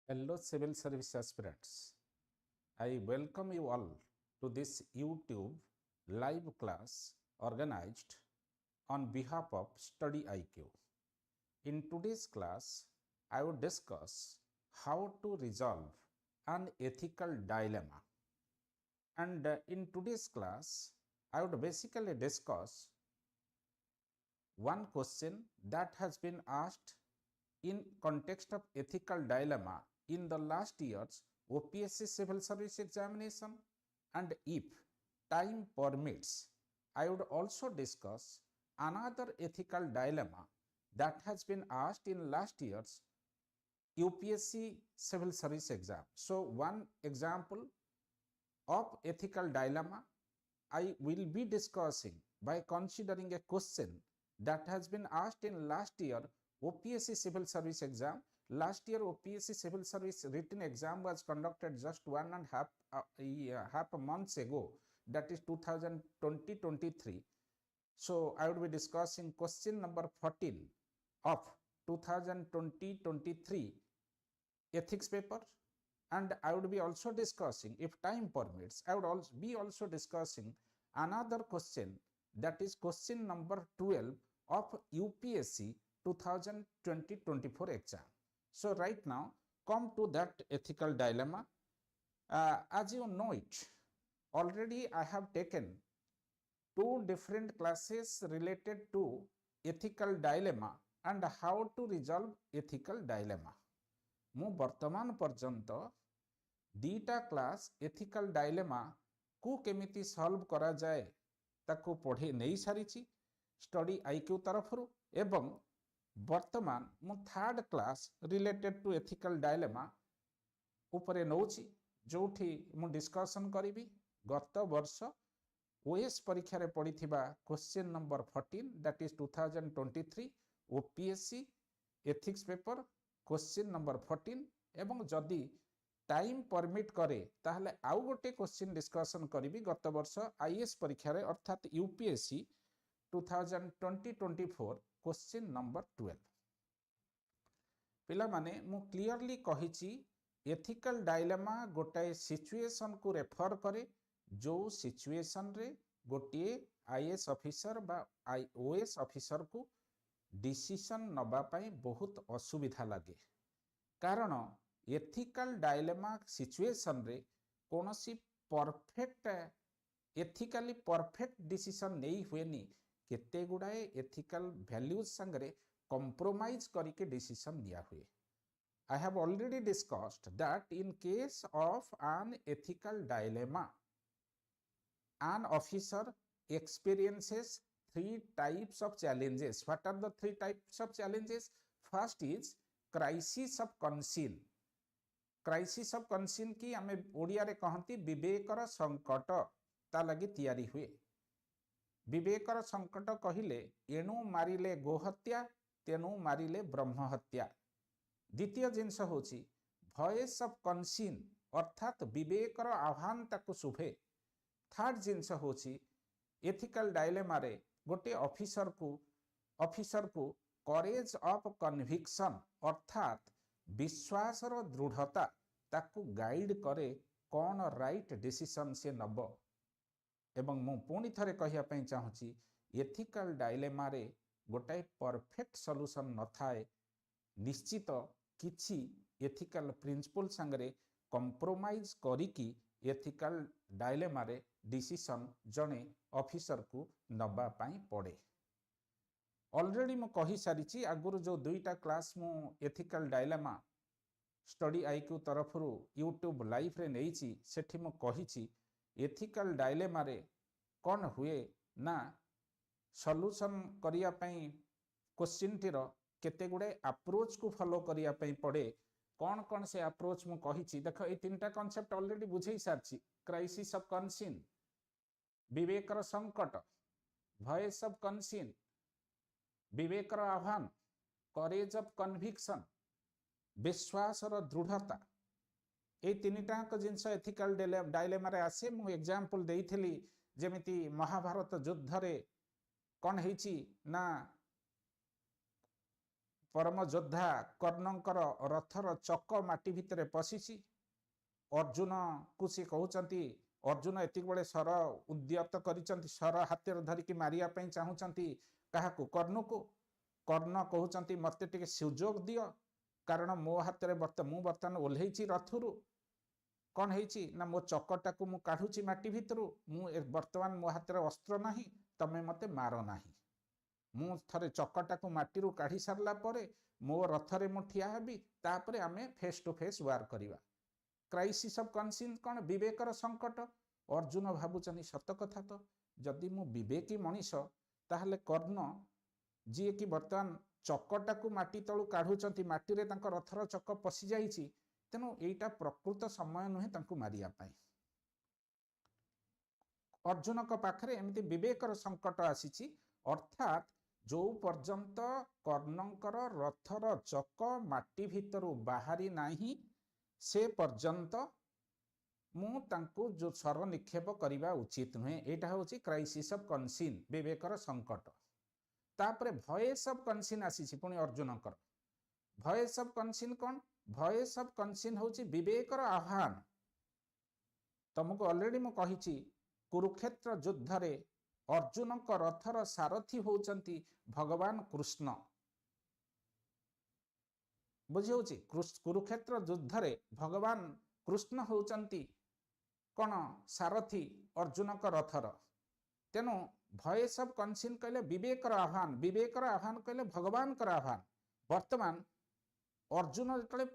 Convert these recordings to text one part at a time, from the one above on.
Hello, civil service aspirants. I welcome you all to this YouTube live class organized on behalf of StudyIQ. In today's class, I will discuss how to resolve an ethical dilemma. And in today's class, I would basically discuss one question that has been asked in context of ethical dilemma in the last year's OPSC Civil Service Examination, and if time permits, I would also discuss another ethical dilemma that has been asked in last year's UPSC Civil Service Exam. So one example of ethical dilemma I will be discussing by considering a question that has been asked in last year OPSC Civil Service Exam. Last year OPSC Civil Service written exam was conducted just 1.5 months ago, that is 2020-23. So I would be discussing question number 14 of 2020-23 ethics paper, and I would be also discussing, if time permits, I would also be discussing another question, that is question number 12 of UPSC 2020-24 exam. So right now come to that ethical dilemma. As you know it, already I have taken two different classes related to ethical dilemma and how to resolve ethical dilemma. ମୁଁ ବର୍ତ୍ତମାନ ପର୍ଯ୍ୟନ୍ତ ଦୁଇଟା class ethical ଡାଇଲେମା କୁ କେମିତି solve କରାଯାଏ ତାକୁ ପଢ଼ି ନେଇ ସାରିଛି ଷ୍ଟଡି ଆଇକ୍ୟୁ ତରଫରୁ, ଏବଂ ବର୍ତ୍ତମାନ ମୁଁ third class related to ethical dilemma ଉପରେ ନେଉଛି, ଯେଉଁଠି ମୁଁ ଡିସ୍କସନ୍ କରିବି ଗତ ବର୍ଷ OS ପରୀକ୍ଷାରେ ପଡ଼ିଥିବା question number 14, that is 2023 OPSC ethics paper question number 14, एवं जदि टाइम परमिट करे ताहले आउ गोटे क्वेश्चन डिस्कशन करी गत वर्ष आईएएस परीक्षा रे अर्थात यूपीएससी 2020-24 क्वेश्चन नंबर 12. पिला माने मु क्लियरली कहिछि एथिकल डायलेमा गोटाए सिचुएशन को रेफर करे जो सिचुएशन रे गोटे आईएएस ऑफिसर बा ओएस ऑफिसर को डिसीजन नबा पाई बहुत असुविधा लगे, कारण एथिकल डायलेमा सिचुएशन रे कोनोसी परफेक्ट एथिकली परफेक्ट डिसीजन नहीं हुएनी, केते गुडाए एथिकल वैल्यूज संगरे कंप्रोमाइज करके डिसीजन लिया हुए. I have already discussed that in case of an ethical dilemma, an officer experiences three types of challenges. What are the three types of challenges? First is crisis of conscience. Crisis of conscience की आमे ओडिया रे कहंती विवेकर संकट ता लगी तैयारी हुए. विवेकर संकट कहिले एणु मारिले गोहत्या तेणु मारिले ब्रह्म हत्या. द्वितीय जिनस होची वॉइस ऑफ कन्सियन अर्थात विवेकर आह्वान ताकु शुभे. थर्ड जिनस होची एथिकल डायलेमा रे गोटे ऑफिसर को करेज ऑफ कन्विक्शन अर्थात विश्वासर दृढ़ता ताकू गाइड करे कौन राइट डिसीजन से नब. एवं मु पुणी थरे कहिया पई चाहूची एथिकल डायलेमा रे गोटाए परफेक्ट सॉल्यूशन न थाए. निश्चित किछि एथिकल प्रिंसिपल संगरे कंप्रोमाइज करिकी एथिकल डायलेमा रे डिसीजन जने ऑफिसर को नबा पाई पड़े. ऑलरेडी मु कहि सारिछि आगुरु जो दुईटा क्लास मु एथिकल डायलेमा स्टडी आईक्यू तरफरु यूट्यूब लाइव रे नेइछि, सेठी मु कहिछि एथिकल डायलेमा रे कोन हुए ना सॉल्यूशन करिया पई क्वेश्चन टिर केते गुडे अप्रोच को फॉलो करिया पई पड़े. कौन कौन से अप्रोच मु कहिछि देख ए तीनटा कांसेप्ट ऑलरेडी बुझेई सारछि. क्राइसिस ऑफ कन्सियन, विवेकर संकट, वॉइस ऑफ कन्सियन, विवेकर आह्वान, करेज ऑफ कन्विक्शन, विश्वासर दृढ़ता. ए तीनटाक जिनस एथिकल डायलेमा रे आसे. मु एग्जांपल देइथिली जेमिति महाभारत युद्ध रे कोन हेछि ना परम योद्धा कर्णंकर रथर चक माटी भितर पशिछि अर्जुन को सी कहउचंती अर्जुन एतिक बळे सर उद्यत करिसंती सर हाथ धरिकी मारिया पई चाहुचंती काहाकू कर्ण को कर्ण कहउचंती मते टिके सुजोग दियो कारण मो हाथ रे मु बर्तमान ओल्हेछि रथुरु कौन है ना मो चकटा को मु काढुची माटी भितरु मु वर्तमान मो हाथ रे अस्त्र नाही तमे मते मारो नाही मु थरे चकटा को माटी रु काढी सारला परे मो रथरे मु ठिया हेबी तापरे आमे फेस टू फेस वार करिवा क्राइसिस ऑफ कॉन्शियंस कौन विवेकर संकट अर्जुन भाबुचनी सत कथा तो जदि मु विवेकी मनीष ताहले कर्ण जी कि वर्तमान चकटा को माटी तळु काढुचंती माटी रे तांको रथर चक पसी जाईची तेनु एटा प्रकृत समय नुहे तांको मारिया पाई अर्जुन को पाखरे एमती विवेकर संकट आसीची अर्थात जो पर्यंत कर्णंकर रथर चक माटी भितरु बाहरी नाही से पर्यंत मु तांको जो स्वर निक्षेप करिबा उचित नुहे एटा होची क्राइसिस ऑफ कॉन्शियंस विवेकर संकट तापरे वॉइस ऑफ कॉन्शियंस आसीची पुनी अर्जुनकर वॉइस ऑफ कॉन्शियंस कोन वॉइस ऑफ कॉन्शियंस होची विवेकर आह्वान तुमको ऑलरेडी मु कहिची कुरुक्षेत्र युद्ध रे अर्जुन को रथर सारथी होचंती भगवान कृष्ण बुझी होची कुरुक्षेत्र युद्ध रे भगवान कृष्ण होचंती कोन सारथी अर्जुन को रथर तेनु वॉइस ऑफ कॉन्शियंस कहले विवेकर आह्वान कहले भगवान कर आह्वान वर्तमान अर्जुन जतले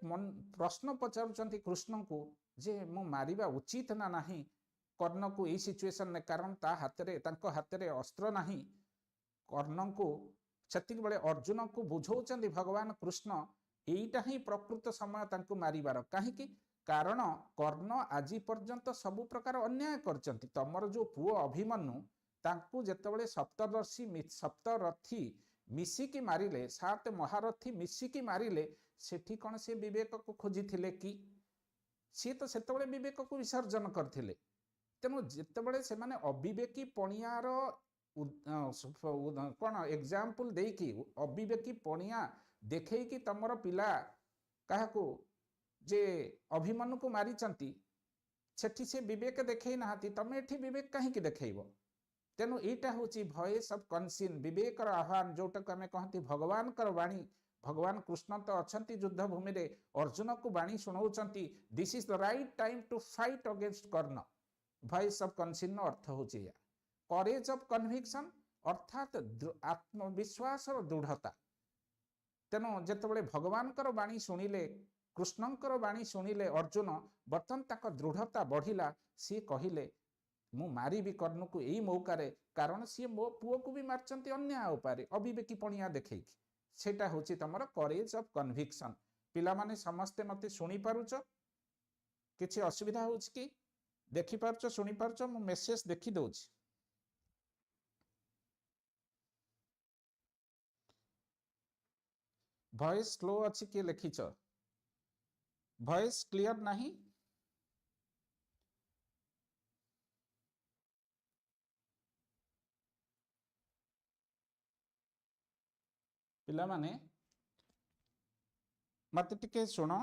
प्रश्न पचारुचंती कृष्ण को जे मु मारिबा उचित ना नाही कर्ण को ए सिचुएशन ने कारण ता हाथ रे तांको हाथ रे अस्त्र नाही कर्ण को छतिक बळे अर्जुन को बुझौचंती भगवान कृष्ण एईटा ही प्रकृत समय तांको मारिबार काहे कि कारण कर्ण आजि पर्यंत सब प्रकार अन्याय करचंती तमर जो पुओ अभिमन्यु तांको जेतेबळे सप्तरथी मिसिकी मारिले सात महारथी मिसिकी मारिले सेठी कोन से विवेक को खोजी थिले कि सी तो सेतेबळे विवेक को विसर्जन करथिले तेनु जेतेबळे से माने अविवेकी पणियार कोन एग्जांपल देकी अविवेकी पणिया देखै कि तमर पिला काहाको जे अभिमन्यु को मारी चंती सेठी से विवेक देखै नाहाती तमे एठी विवेक काहे कि देखैबो तेनु एटा होची वॉइस ऑफ कॉन्शियंस विवेकर आह्वान जोटा को हमें कहती भगवान कर वाणी भगवान कृष्ण तो अछंती युद्ध भूमि रे अर्जुन को वाणी सुनाउचंती this is the right time to fight against Karna voice of conscience नो अर्थ होची या करेज ऑफ कन्विक्शन अर्थात आत्मविश्वास और दृढ़ता तेनु जेतेबळे भगवान कर वाणी सुनिले कृष्णंकर वाणी सुनिले अर्जुन बर्तन ताक दृढ़ता बढ़िला सी कहिले मु मारी भी कर्ण को यही मौका रे कारण सी मो पुओ को भी मारचंती अन्याय उपारे अविवेकी पणिया देखै सेटा होची तमर करेज ऑफ कन्विक्शन पिला माने समस्ते मते सुनी पारुचो किछि असुविधा होछ कि देखि पारुचो सुनी पारुचो मु मेसेज देखि दोछि वॉइस स्लो अछि कि लिखिचो वॉइस क्लियर नहीं पिला माने मत टिके सुनो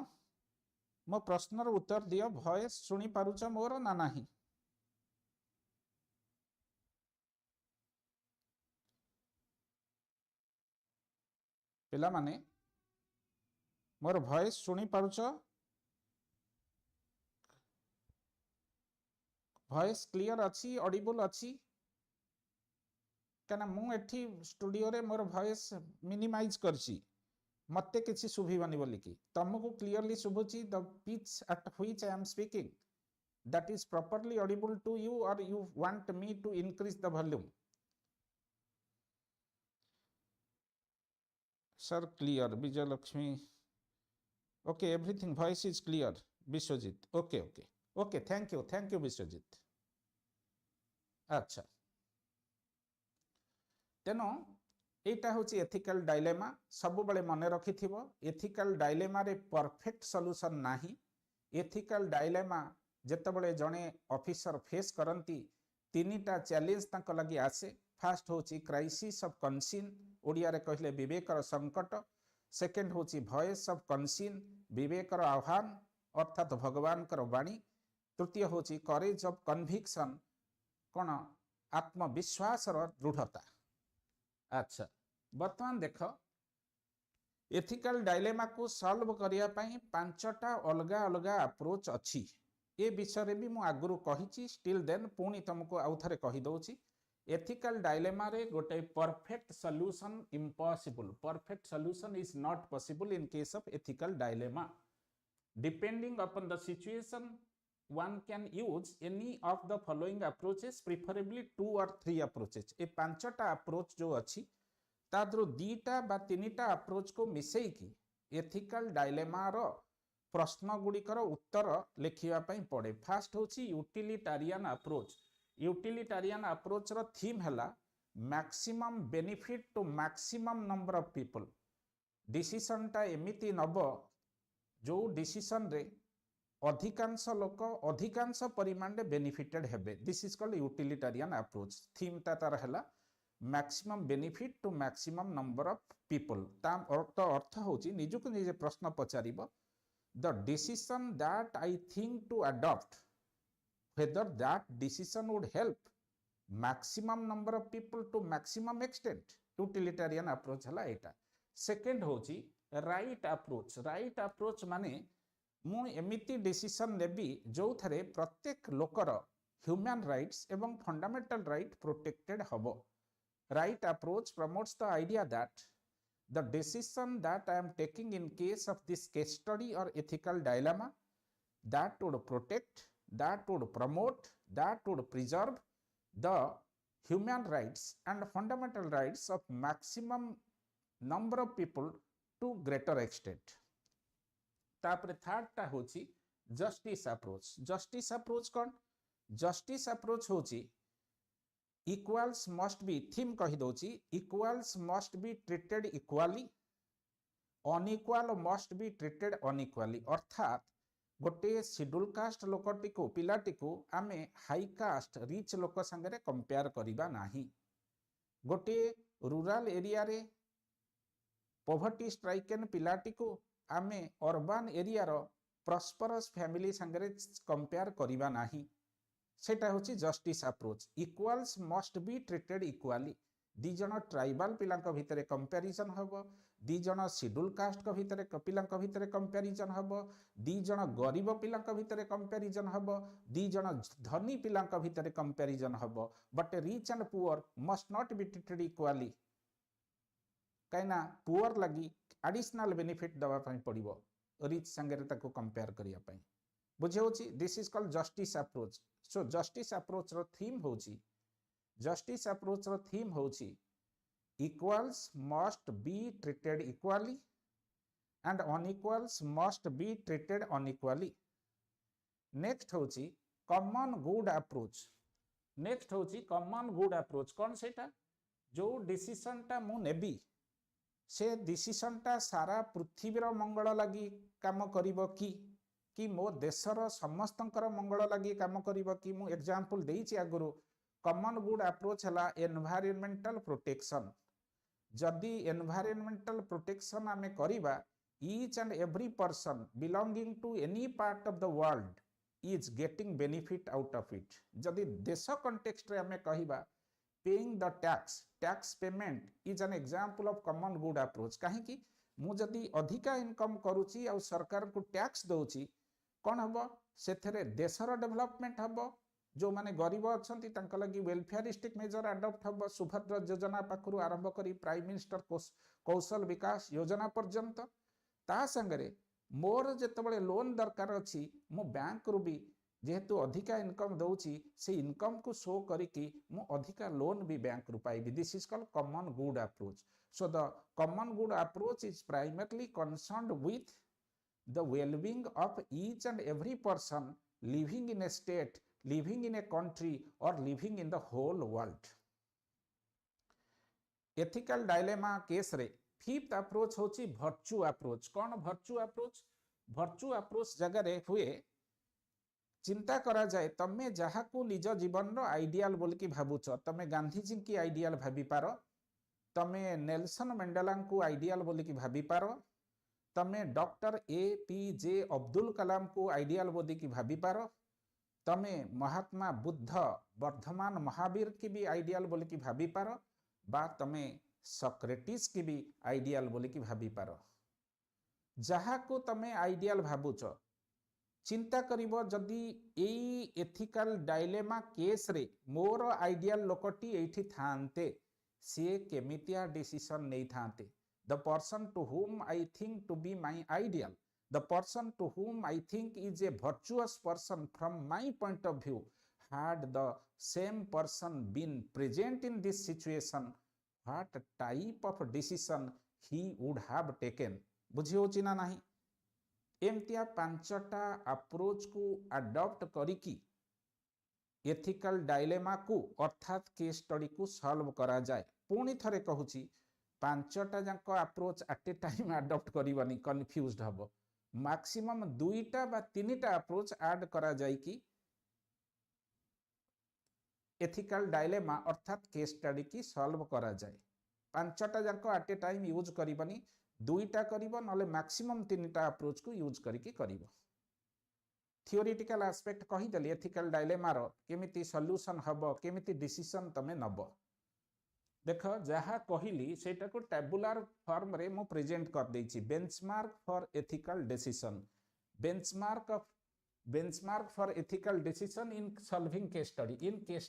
मो प्रश्नर उत्तर दियो वॉइस सुनी पारुच मोर ना नाही पिला माने मोर वॉइस सुनी पारुच वॉइस क्लियर अच्छी ऑडिबल अच्छी क्या मु एठी स्टूडियो रे मोर वॉइस मिनिमाइज करछि मते किछि सुभिबनी बोली कि तुमको क्लियरली सुबुची the pitch at which I am speaking that is properly audible to you और you want me to increase the volume sir clear Vijay Lakshmi okay everything voice is clear Vishwajeet okay okay okay thank you Vishwajeet अच्छा तेनो एटा होची ethical dilemma सब बळे मने रखिथिबो ethical dilemma रे परफेक्ट सॉल्यूशन नाही एथिकल डायलेमा जते बळे जणे ऑफिसर फेस करंती तीनिटा चैलेंज तांको लागि आसे फर्स्ट होची क्राइसिस ऑफ कॉन्शियंस ओडिया रे कहले विवेकर संकट सेकेंड होची वॉइस ऑफ कॉन्शियन विवेकर आह्वान अर्थात भगवान कर वाणी तृतीय होची करेज ऑफ कन्विक्शन कौन आत्मविश्वास दृढ़ता। अच्छा बर्तमान देख एथिकल डायलेमा को सॉल्व करिया पई पांचटा अलगा अलगा अप्रोच अछि ए विषय भी मु आगुरु कहिछि स्टिल देन पुणी तुमको आउ थरे कहि दउछि एथिकल डायलेमा रे गोटे perfect solution impossible perfect solution is not possible in case of ethical dilemma depending upon the situation one can use any of the following approaches preferably 2 or 3 approaches A पांचटा approach जो अछि ताद्रो दीटा बा तीनिटा approach को मिसेई की ethical dilemma रो प्रश्न गुड़िकर उत्तर लिखिबा पई पड़े। First होची utilitarian approach utilitarian approach रो थीम हला maximum benefit to maximum number of people decision टा एमिति नबो जो डिसीजन रे अधिकांश लोक अधिकांश परिमाण रे बेनिफिटेड हेबे this is called utilitarian approach theme ता तार हला maximum benefit to maximum number of people ता अर्थ होची निजुक निजे प्रश्न पचारिबो the decision that I think to adopt whether that decision would help maximum number of people to maximum extent utilitarian approach हला एटा। सेकंड होची राइट अप्रोच माने मु एमिति डिसीजन नेबी जो थरे प्रत्येक लोकर ह्यूमन राइट्स एवं फंडामेंटल राइट प्रोटेक्टेड हबो। Right approach promotes the idea that the decision that I am taking in case of this case study or ethical dilemma that would protect, that would promote, that would preserve the human rights and fundamental rights of maximum number of people to greater extent। तापरे third टा होची justice approach कौन justice approach होची equals must be theme कहि दोची equals must be treated equally unequal must be treated unequally अर्थात गोटे schedule caste लोकटी को पिलाटी को आमे हाई कास्ट रिच लोक संगे कंपेयर करिबा नाही गोटे रूरल एरिया रे पॉवर्टी स्ट्राइकन पिलाटी को आमे अर्बन एरिया रो प्रॉस्परस फैमिली संगे कंपेयर करिबा नाही सेटा होची justice approach equals must be treated equally दी जण ट्राइबल पिलांक भितरे कंपैरिजन हबो दी जण शेड्यूल कास्ट को भितरे पिलांक भितरे कंपैरिजन हबो दी जण गरीब पिलांक भितरे कंपैरिजन हबो दी जण धनी पिलांक भितरे कंपैरिजन हबो but rich and poor must not be treated equally काइना पुअर लगी एडिशनल बेनिफिट दवा पई पड़िबो रिच संगे ताको कंपेयर करिया पई बुझे होची this is called justice approach. So justice approach रो थीम होची equals must be treated equally and unequals must be treated unequally. Next होची कॉमन गुड अप्रोच कौन सेटा जो डिसीजन टा मु नेबी से डिसीजन टा सारा पृथ्वीर मंगल लगी काम करिवो कि मो देशर समस्तंकर मंगल लगी काम करिवो कि मु एग्जांपल देइछि आगुरु कॉमन गुड अप्रोच हला एनवायरमेंटल प्रोटेक्शन जदि एनवायरमेंटल प्रोटेक्शन आमे करिबा each and every person belonging to any part of the world is getting benefit out of it जदि देश कॉन्टेक्स्ट रे आमे कहिबा paying the tax payment is an example of common good approach काहे कि मु जदि अधिका इनकम करूची आ सरकार को टैक्स दउची कोन हबो सेथरे देशर डेवलपमेंट हबो जो माने गरीब अछंती तांका लगी वेलफेयरिस्टिक मेजर अडॉप्ट हबो सुभद्रा योजना पाखरु आरंभ करी प्राइम मिनिस्टर कौशल विकास योजना पर्यंत ता संगरे मोर जेतबळे लोन दरकार अछि मु बैंक रु भी जेहेतु अधिका इनकम दउची से इनकम को शो करिकी मु अधिका लोन भी बैंक रु पाइबी this is called common good approach. So the common good approach is primarily concerned with the well-being of each and every person living in a state, living in a country or living in the whole world। ethical dilemma case रे fifth approach होची virtue approach कौन virtue approach जगह रे हुए चिंता करा जाए तमे जहाकू निज जीवन रो आइडियल बोल की भाबुछ तमे गांधी जी की आइडियल भाबी पारो तमे नेल्सन मंडेला को आइडियल बोली कि भाभी पारो, तमे डॉक्टर APJ अब्दुल कलाम को आइडियल बोली कि भाभी पारो, तमे महात्मा बुद्ध वर्धमान महावीर की भी आइडियल बोली कि भाभी पारो, बा तमे सॉक्रेटिस की भी आइडियल बोली कि भाभी पारो। जहा को तमे आइडियल भाबुच चिंता करिवो जदि एई एथिकल डायलेमा केस रे मोर आइडियल लोकटी एठी थांते से केमितिया डिसीजन नहीं थांते। The person to whom I think to be my ideal, the person to whom I think is a virtuous person from my point of view, had the same person been present in this situation, what type of decision he would have taken। बुझी होची ना नहीं? एमतिया पांचटा approach को adopt करिकी ethical dilemma को अर्थात case study को solve करा जाए। पुणी थरे कहूची पांचटा जाक approach at a time adopt करबनी, कन्फ्यूज्ड हबो। मैक्सिमम दुईटा बा तीनटा अप्रोच ऐड करा जाए कि एथिकल डायलेमा अर्थात केस स्टडी की सॉल्व करा जाए। पांचटा जाक एट ए टाइम यूज करबनी, दुईटा करिवो नले मैक्सिमम तीनटा अप्रोच को यूज करिकी करिवो। थियोरेटिकल एस्पेक्ट कहि देली एथिकल डायलेमा रो केमिति सॉल्यूशन हबो, केमिति डिसीजन तमे नबो। देखो जहा कहिली सेटा को टेबुलर फॉर्म रे मो प्रेजेंट कर देछि। Benchmark for ethical decision, benchmark for ethical decision in solving case study. In case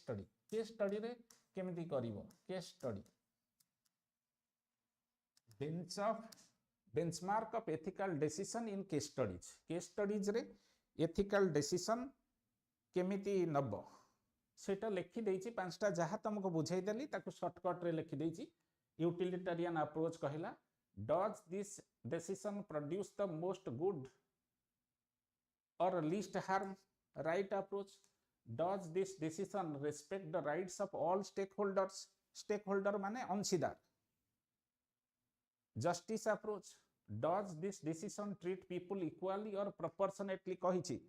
study रे केमिति करिवो case study. Benchmark of ethical decision in case studies रे एथिकल डिसीजन केमिति नबो सेटा लिखि देछि। पांचटा जहा तुमको बुझाई देली ताको शॉर्टकट रे लिखि देछि। यूटिलिटेरियन अप्रोच कहला, does this decision produce the most good और least harm. Right approach, does this decision respect the rights of all stakeholders. Stakeholder माने अंशीदार। Justice approach, does this decision treat people equally और proportionately. कहिछि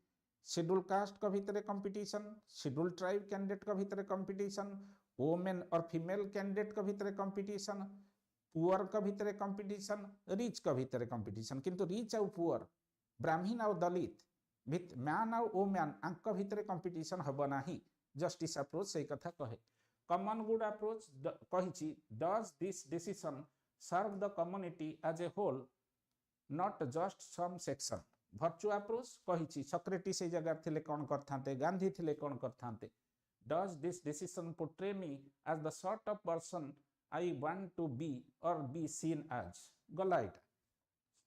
schedule caste का भितर competition, schedule tribe candidate का भितर competition, women और female candidate का भितर कंपटीशन, पुअर का भितर कंपटीशन, रिच का भितर कंपटीशन। किंतु रिच और पुअर, ब्राह्मण और दलित, मैन और वोमेन आंक भितर कंपटीशन हबो नाही। जस्टिस अप्रोच से कथा कहे। कॉमन गुड अप्रोच कहिछि, does this decision serve the community as a whole not just some section. Virtual approach कहिछि, सॉक्रेटिस से जगह थिले कोन करथांते, गांधी थिले कोन करथांते। Does this decision portray me as the sort of person I want to be और बी सीन एज। गलाइट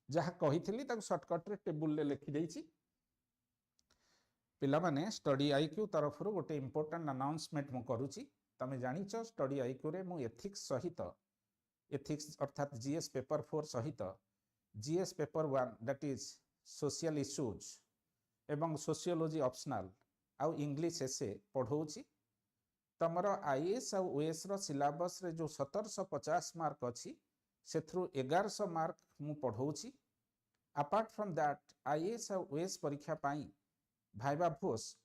जहा कहिथिली ताको शॉर्टकट रे टेबुल ले लिखि देछि। पिला माने स्टडी आईक्यू तरफ रो गोटे इंपोर्टेंट अनाउंसमेंट मु करूची। तमे जानिचो स्टडी आईक्यू रे मु एथिक्स सहित, एथिक्स अर्थात जीएस पेपर 4 सहित GS paper 1 that is social issues एवं सोशियोलॉजी ऑप्शनल आउ इंग्लिश एसे पढ़ौची। तमर आईएएस और ओएस रो सिलेबस रे जो 1750 मार्क अछि सेथरु 1100 मार्क मु पढ़ौची। अपार्ट फ्रॉम दैट आईएएस और ओएस परीक्षा पाई भाइबा भोस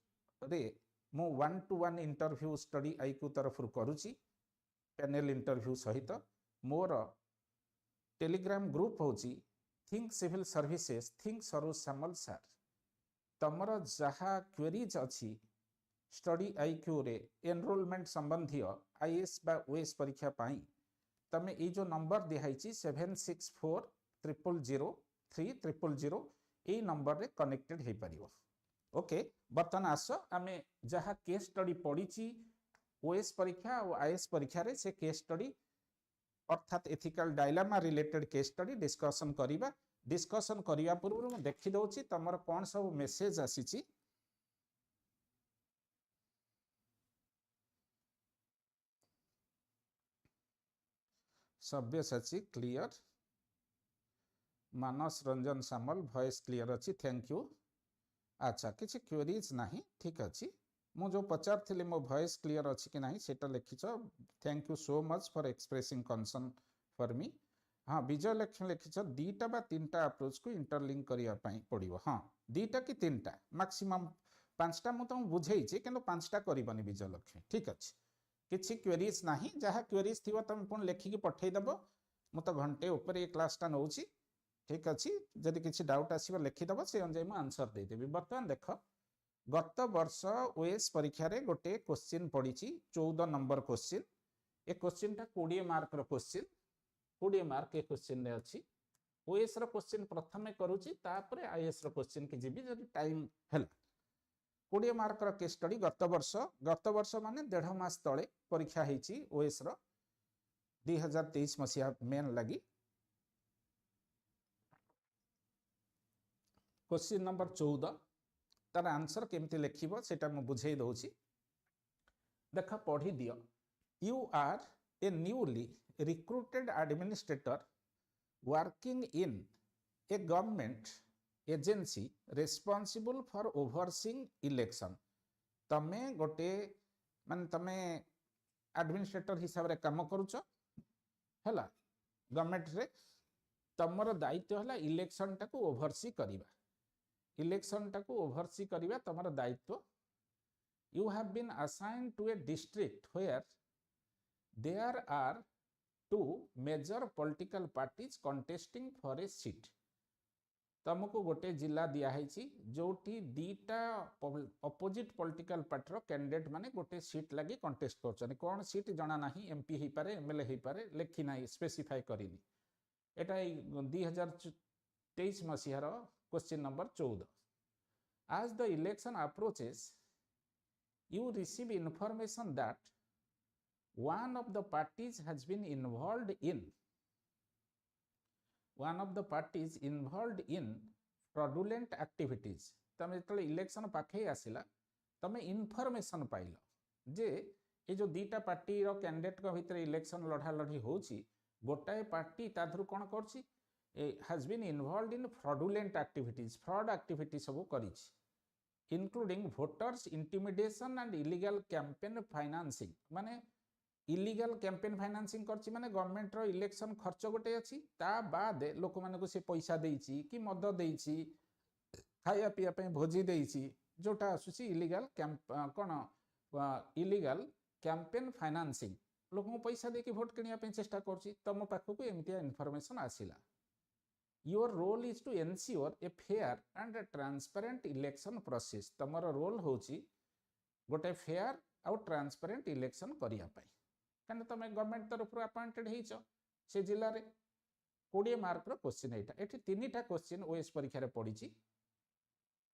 रे मु 1-to-1 इंटरव्यू स्टडी आईक्यू तरफ करूची, पैनल इंटरव्यू सहित। मोर टेलीग्राम ग्रुप होची think civil services, think Saroj Samal sir. तमर जहा क्वेरीज अछि स्टडी आईक्यू रे एनरोलमेंट संबंधी आईएएस बा ओएस परीक्षा पाई तमे ए जो नंबर दिहाइची 76400300 ए नंबर रे कनेक्टेड हे परिवो। ओके, बर्तन आसो आमे जहा केस स्टडी पढ़ीची ओएस परीक्षा और आईएएस परीक्षा रे से केस स्टडी अर्थात ethical dilemma related case study discussion करिबा। डिस्कशन करिया पूर्व मु देखि दउची तमर कोन सब मेसेज आसीची। सब्यसाची क्लियर, मानस रंजन सामल वॉइस क्लियर अच्छी, थैंक यू। अच्छा किसी क्वेरीज नहीं, ठीक अच्छी। मु जो पचार थिले मो वॉइस क्लियर अच्छी कि नहीं सेटा लिखिछ। Thank you so much for expressing concern for me. हाँ विजय लक्ष्मी लिखिछ दीटा बा तीनटा अप्रोच को इंटरलिंक करिया पई पड़िबो। हाँ दीटा कि तीनटा मैक्सिमम 5टा मु तुम बुझेइछि किंतु 5टा करबनी विजय लक्ष्मी, ठीक अछि। किछि क्वेरीज नाही जहाँ क्वेरीज थिबो तुम पुन लेखिकी पठेई दबो मु तो घंटे ऊपर ये क्लासटा नौछि ठीक अच्छी जदि किसी डाउट आसो लिखिदेव से अनुसार मुझे आंसर देदेवि बर्तमान देख गत वर्ष ओएस परीक्षा रे गोटे क्वेश्चन पड़ी 14 नंबर क्वेश्चन ए क्वेश्चन टा 20 मार्क रो क्वेश्चन 20 मार्क ए क्वेश्चन रे अछि ओएस रो क्वेश्चन प्रथमे करूची तापर आईएएस रो क्वेश्चन की जीबी जदि टाइम हैला 20 मार्क रो केस स्टडी गत वर्ष माने 1.5 मास तळे परीक्षा हेची ओएस रो 2023 मसिया मेन लगी क्वेश्चन नंबर 14 तार आंसर केमती लिखिबो सेटा मु बुझेई दउची देख पढ़ी दियो you are a newly recruited administrator working in a government agency responsible for overseeing election तमे गोटे मान तमे एडमिनिस्ट्रेटर हिसाब रे काम करूचो हैला गवर्नमेंट रे तमरो दायित्व हला इलेक्शन टाको ओवरसी करिबा इलेक्शन टाको ओवरसी करिबा तमरो दायित्व you have been assigned to a district where there are two major political parties contesting for a seat तुमको गोटे जिला दिया है जोटी दीटा अपोजिट पॉलिटिकल पार्टी रो कैंडिडेट माने गोटे सीट लगी कंटेस्ट करछन कोन सीट जना नाही एमपी हे पारे एमएलए हे पारे लेखि नाही specify करिनी Etah 2023 मसिहार question number 14 as the election approaches you receive information that one of the parties has been involved in fraudulent activities तमे जतले इलेक्शन पाखे आसिला तमे इन्फॉर्मेशन पाइल जे ए जो दीटा पार्टी रो कैंडिडेट को भितर इलेक्शन लढ़ा लढ़ी होची गोटाए पार्टी ताधरु कोन करची has been involved in fraudulent activities fraud activities सब करिछि including voters intimidation and illegal campaign financing माने इलीगल कैंपेन फाइनेंसिंग करछि माने गवर्नमेंट रो इलेक्शन खर्च गोटे अछि ता बाद लोक माने को से पैसा देइछि कि मद देइछि खाया पिया पे भोजी देइछि जोटा आसुछि इलीगल कोन इलीगल कैंपेन फाइनेंसिंग लोक को पैसा देके वोट किनिया पे चेष्टा करछि तम पाखो को एमितिया इन्फॉर्मेशन आसिला your role is to ensure a fair and transparent election process तमरो रोल होछि गोटे फेयर और ट्रांसपेरेंट इलेक्शन करिया पाई कने तमे गवर्नमेंट तरफ अपॉइंटेड हेइछ से जिल्ला रे 20 मार्क रो क्वेश्चन एटा एठी तीनटा क्वेश्चन ओएस परीक्षा रे पडिछि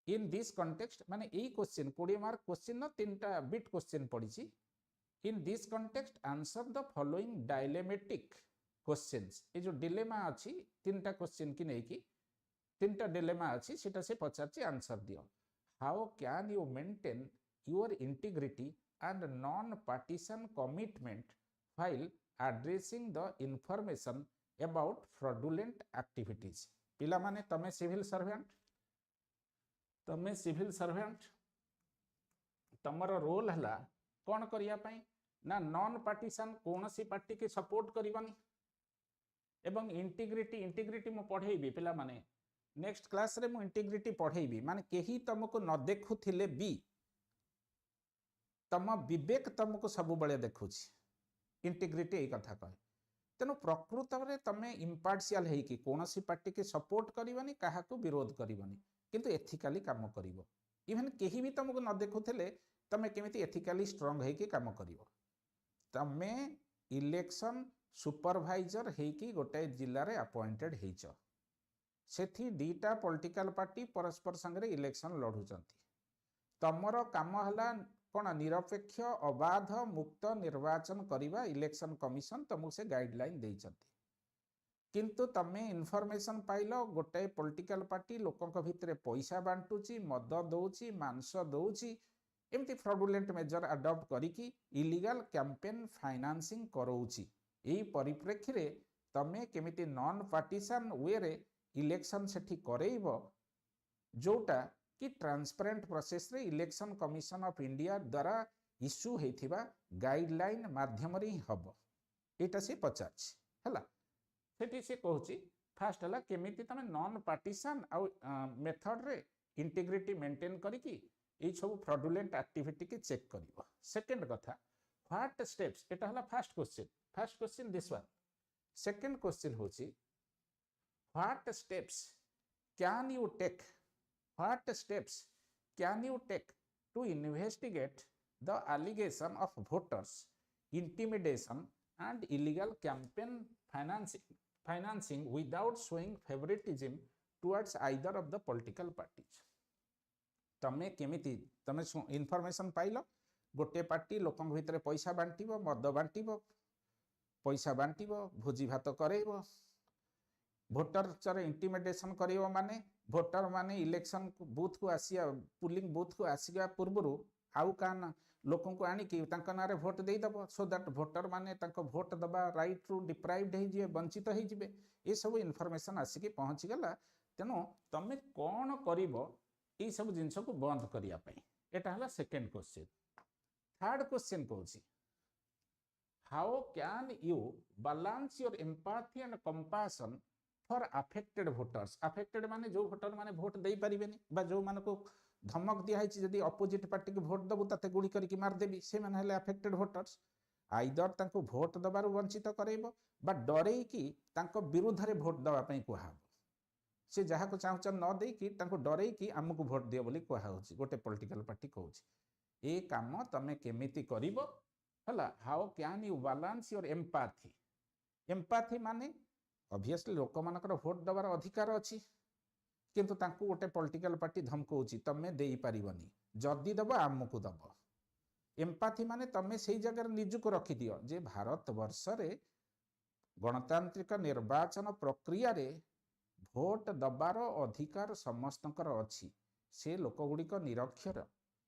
इन दिस कॉन्टेक्स्ट माने एई क्वेश्चन 20 मार्क क्वेश्चन न तीनटा बिट क्वेश्चन पडिछि in this context answer the following dilemmatic questions ए जो डिलेमा अछि तीनटा क्वेश्चन की नै की तीनटा डिलेमा अछि सेटा से पचारछि आंसर दियो how can you maintain your integrity and non partisan commitment while addressing the information about fraudulent activities पिला माने तमे सिविल सर्वेंट तमरो रोल हला कोन करिया पई ना नॉन पार्टीशन कोनसी पार्टी के सपोर्ट करिवनी एवं इंटीग्रिटी मु पढेइबी पिला माने नेक्स्ट क्लास रे मु इंटीग्रिटी पढेइबी माने केही तमको न देखुथिले बी तम विवेक तुमको सब बळे देखुछि इंटीग्रिटी ए कथा कहे तेनु प्रकृत रे तमे इम्पार्शियल है कि कोनसी पार्टी के सपोर्ट करिवनी काहा को विरोध करिवनी किंतु एथिकली काम करिवो इवन केही भी तुमको न देखुथिले तमे केमिति एथिकली स्ट्रांग है कि काम करिवो तमे इलेक्शन सुपरवाइजर है कि गोटे जिल्ला रे अपॉइंटेड हेइछ सेठी दीटा पॉलिटिकल पार्टी परस्पर संगे इलेक्शन लढुचंती तमरो काम हला कोन निरपेक्ष अबाध मुक्त निर्वाचन करिबा इलेक्शन कमिशन तुमको से गाइडलाइन देइचंती किंतु तमे इन्फॉर्मेशन पाइलो गोटे पॉलिटिकल पार्टी लोकन को भितरे पैसा बांटुची मद दउची मांस दउची एमती फ्रॉडुलेंट मेजर अडॉप्ट करिकी इलीगल कैंपेन फाइनेंसिंग करौची एई परिप्रेक्षी रे तमे केमिति नॉन पार्टीशन वे रे इलेक्शन सेठी करेइबो जोटा कि ट्रांसपेरेंट प्रोसेस रे इलेक्शन कमिशन ऑफ इंडिया द्वारा इश्यू हेथिबा गाइडलाइन माध्यम रे हबो एटा से पचाछ हला सेठी से कहूची फास्ट हला केमिति तमे नॉन पार्टीशन आ मेथड रे इंटीग्रिटी मेंटेन करिकी ए सब फ्रॉडुलेंट एक्टिविटी के चेक करिवो सेकंड कथा व्हाट स्टेप्स एटा हला first question this one second question होची what steps can you take what steps can you take to investigate the allegation of voters intimidation and illegal campaign financing without showing favoritism towards either of the political parties तमे केमिति तमे information pilo गोटे party लोकन भितरे पैसा बांटिबो मद बांटिबो पैसा बांटिबो भोजी भात करेइबो भोटर चरे इंटिमिडेशन करिवो माने भोटर माने इलेक्शन बूथ को आसिया पुलिंग बूथ को आसिया पूर्वरु आउ कान लोकन को आनी कि तांका नारे भोट देई दबो सो दैट भोटर माने तांका भोट दबा राइट रु डिप्राइव्ड हे जिवे वंचित हे जिवे ए सब इनफॉरमेशन आसी के पहुंची गला तेनो तमे कोन करिवो ए सब जिंस को बंद करिया पई एटा हला second question third question Kochi how can you balance your empathy and compassion for affected voters affected माने जो वोटर माने वोट देई परिबेनी बा जो माने को धमक दिया है जदि अपोजिट पार्टी को भोट दबु ताते गुड़ी करके मार देबी से माने हले अफेक्टेड वोटर्स आइदर तांको भोट दबार वंचित करैबो बा डरै कि तांको विरुद्ध रे भोट दबा पई कुहाबो से जहा को चाहू न दे कि तांको डरै कि हमकु भोट दियो बोली कुहा होची गोटे पॉलिटिकल पार्टी कहूची ए काम तमे केमिति करिवो हला how can you balance your empathy माने ऑब्वियसली लोक मानकर भोट दबार अधिकार अछि किंतु तांको गोटे पॉलिटिकल पार्टी धमकौची तमे देई परिबनी जदी दबो आमको दबो एम्पैथी माने तमे सेई जगह निजुक रखि दियो जे भारत वर्ष रे गणतांत्रिक निर्वाचन प्रक्रिया रे भोट दबार अधिकार समस्तकर अछि से लोक गुडी को निरक्षर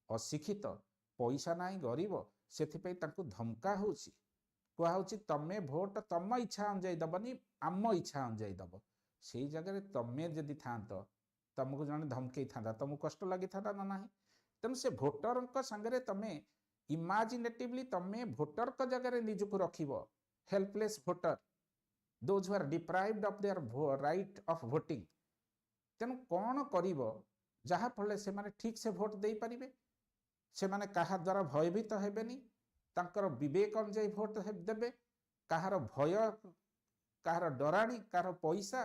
अशिक्षित पैसा नाही गरीब सेथि पे तांको धमका होची कोहा होची तमे भोट तम इच्छा अनुଯାयी दबनी आम इच्छा अनुଯାयी दबो सेई जगह तमे जदी थांतो तुमको जन धमकई था तुमको कष्ट लगी था ना ना तेणु से भोटर संगे तमे इमेजिनेटिवली तमे भोटर का जगह निजुक रखिबो helpless voter those who are deprived of their right of voting तेणु कौन करिवो जहा फले से माने ठीक से भोट दे पारिबे से माने कहा द्वारा भयभीत हेबेनी तांकर विवेक अनुଯାयी भोट देबे कहार भय कहार डराणी कहार पैसा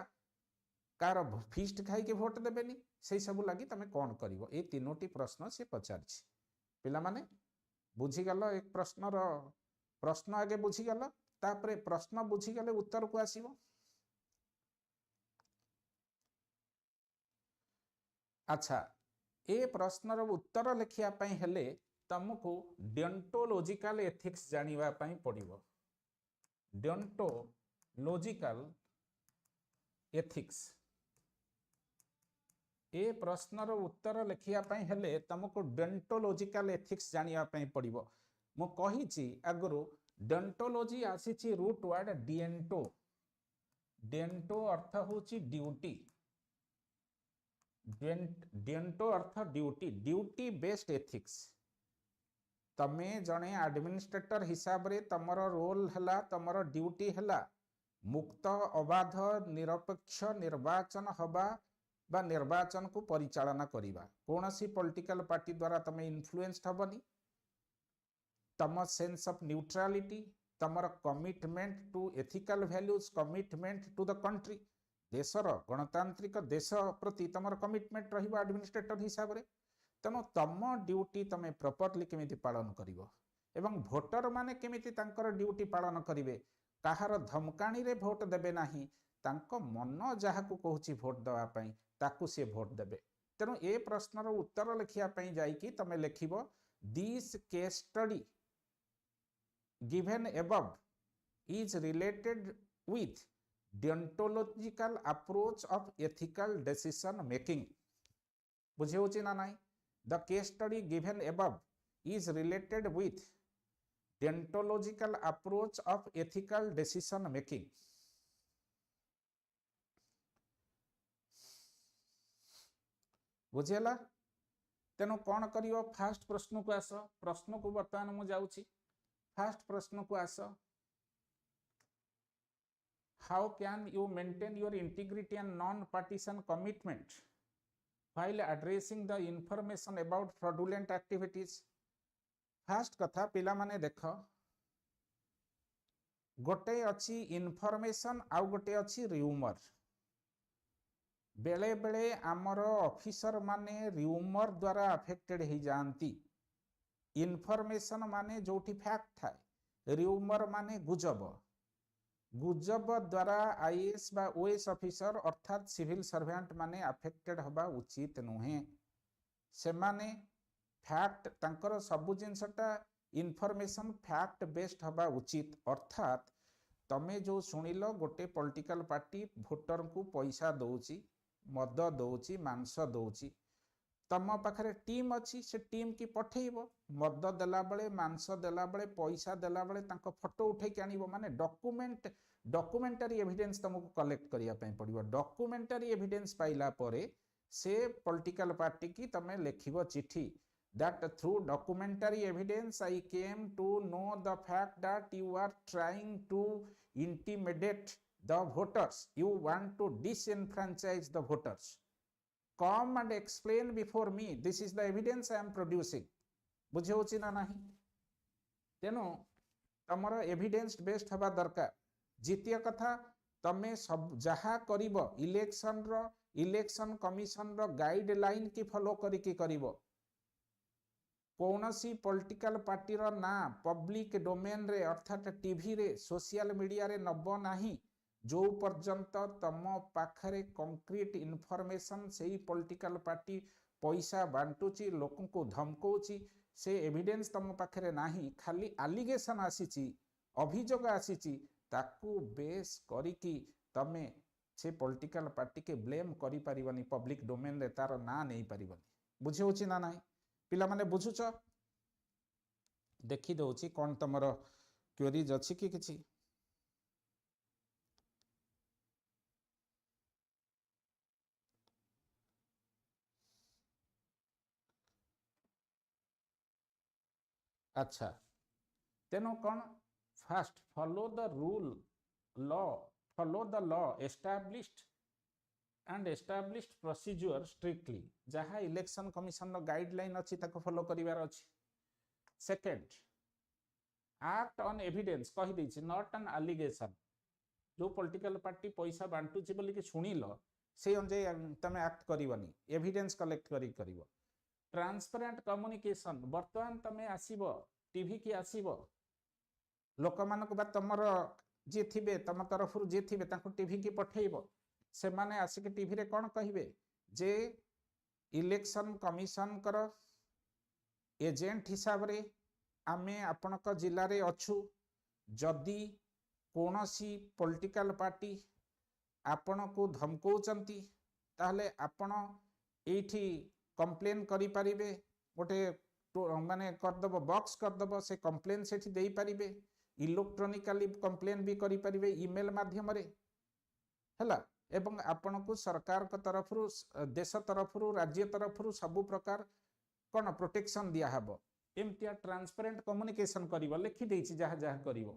कार फिस्ट खाई के भोट देबेनी से सब लगी तमे कौन करिवो ए तीनोटी प्रश्न से पचारछि पिला माने बुझी गलो एक प्रश्न आगे बुझी गलो तापरे प्रश्न बुझी गले उत्तर को आसीबो अच्छा ए प्रश्न रो उत्तर लिखिया पई हेले तुमको डेंटोलॉजिकल एथिक्स जानिबा पई पड़िबो डेंटोलॉजिकल एथिक्स ए प्रश्न रो उत्तर लिखिया पई हेले तुमको डेंटोलॉजिकल एथिक्स जानिया पई पड़िबो मो कहिछि अगरो डेंटोलॉजी आसीछि रूट वर्ड डिएंटो डेंटो अर्थ होछि ड्यूटी डेंटो अर्थ ड्यूटी बेस्ड एथिक्स तमे जने एडमिनिस्ट्रेटर हिसाब रे तमरो रोल हला तमरो ड्यूटी हला मुक्त अबाध निरपेक्ष निर्वाचन हबा बा निर्वाचन को परिचालना करिबा कोनसी पॉलिटिकल पार्टी द्वारा तमे इन्फ्लुएंस्ड हबनी तम सेंस ऑफ न्यूट्रलिटी तमर commitment to ethical values commitment to the country देशर गणतांत्रिक देश प्रति तमर कमिटमेंट रहिबो एडमिनिस्ट्रेटर हिसाब रे तनो तम ड्यूटी तमे प्रॉपर्ली केमिति पालन करिवो एवं भोटर माने केमिति तांकर ड्यूटी पालन करिवे काहार धमकाणी रे भोट देबे नाही तांको मन जहा को कहूची भोट दवा पई ताकू से भोट देबे तेणु ए प्रश्न रो उत्तर लिखिया पई जाई कि तमे लिखिबो this case study given above is related with deontological approach of ethical decision making बुझे होची ना नाही the case study given above is related with deontological approach of ethical decision making बुझेला तेणु कौन करियो फास्ट प्रश्न को आस प्रश्न को बर्तमान मु जाउची फास्ट प्रश्न को आस how can you maintain your integrity and non partisan commitment while addressing the information about fraudulent activities first कथा पिला माने देख गोटे अच्छी इनफॉरमेशन आउ गोटे अच्छी र्यूमर। बेले बेले आमर ऑफिसर माने र्यूमर द्वारा अफेक्टेड हो जाती। इनफॉरमेशन माने जोठी फैक्ट थाए, र्यूमर माने गुजब। गुजब द्वारा आईएएस बा ओएस ऑफिसर अर्थात सिविल सर्वेंट माने अफेक्टेड हवा उचित नुहे। से माने फैक्ट तांकर सबु जिनसटा इनफॉरमेशन फैक्ट बेस्ड हवा उचित। अर्थात तमे जो सुनिल गोटे पॉलिटिकल पार्टी भोटर को पैसा दौची, मद दौची, मांस दौची, तम पाखरे टीम अच्छी, से टीम की पठेइबो, मद देला बेले, मांस देला बेले, पैसा देला बेले तांको फोटो उठे के आनिबो। माने डॉक्यूमेंटरी एविडेंस तुमको कलेक्ट करिया पई पड़िबो। डॉक्यूमेंटरी एविडेंस पाइला परे से पॉलिटिकल पार्टी की तमे लिखिबो चिट्ठी, that through documentary evidence I came to know the fact that you are trying to intimidate the voters, you want to disenfranchise the voters, come and explain before me, this is the evidence I am producing। बुझे होची ना नहीं? तेनो तमरो evidence based हवा दरकार। द्वितीय कथा, तमे सब जहा करिवो इलेक्शन कमिशन रो गाइडलाइन की फॉलो करिके करिवो। कौनसी पॉलिटिकल पार्टी रो ना पब्लिक डोमेन रे अर्थात टीवी रे सोशल मीडिया रे नब नाही जो पर्यंत तम पाखरे कंक्रीट इनफॉरमेशन से पॉलिटिकल पार्टी पैसा बांटुची, लोक को धमकौची, से एविडेंस तम पाखरे नाही, खाली एलिगेशन आसीची, अभियोग आसीची, ताकू बेस करिकी तमे से पॉलिटिकल पार्टी के ब्लेम करि परिबनी, पब्लिक डोमेन रे तार ना नहीं परिबनी। बुझे होची ना नाही? पिला माने बुझुच? देखि दउची कोन तमरो क्वेरीज अछि कि किछि? अच्छा, तेनो कौन? First follow the rule law, follow the law established and established procedure strictly. जहाँ इलेक्शन कमिशन गाइडलाइन अच्छी ताको फॉलो करिवार अछि। सेकेंड, एक्ट ऑन एविडेंस कहि दैछि, नॉट एन एलिगेशन। जो पॉलिटिकल पार्टी पैसा बांटुछि बोली कि सुनिल, से अनुसार तमे एक्ट करिवनी, एविडेंस कलेक्ट करिवो। ट्रांसपेरेंट कम्युनिकेशन, वर्तमान तमे आसीबो टीवी की आसीबो, लोक मानक बा तमर जे थिबे तम तरफरु जे थिबे ताको टीवी की पठेइबो। से माने आसिक टीवी रे कौन कहिबे जे इलेक्शन कमिशन कर एजेंट हिसाब रे आमे आपनक जिल्ला रे अछु, जदि कोनोसी पॉलिटिकल पार्टी आपण को धमकौचंती ताहले आपण एठी कंप्लेन करि परिबे, गोटे माने करदब बॉक्स करदब, से कंप्लेन सेठी देई परिबे, इलेक्ट्रॉनिकली कंप्लेन भी करि परिबे ईमेल माध्यम रे हला। एवं आपण को सरकार को तरफरु, देश तरफरु, राज्य तरफरु सबु प्रकार कौन प्रोटेक्शन दिया हबो। एमतिया ट्रांसपेरेंट कम्युनिकेशन करिवो, लिखि देछि जहा जहा करिवो।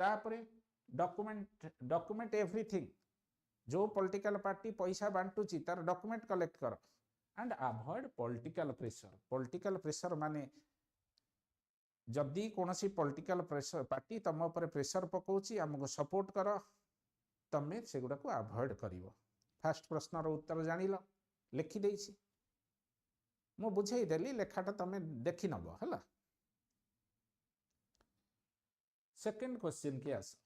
तापरे डॉक्यूमेंट एवरीथिंग, जो पॉलिटिकल पार्टी पैसा बांटुची तार डॉक्यूमेंट कलेक्ट कर। And avoid political pressure. Political pressure माने जदि कोनोसी पॉलिटिकल प्रेशर पार्टी तम ऊपर प्रेशर पकाउची, हमको सपोर्ट कर, तमे सेगुडा को अवॉइड करिवो। फर्स्ट प्रश्न रो उत्तर जानिलो, लिखि देछि, मु बुझाई देली, लेखाटा तमे देखि नबो हला। सेकंड क्वेश्चन के आस,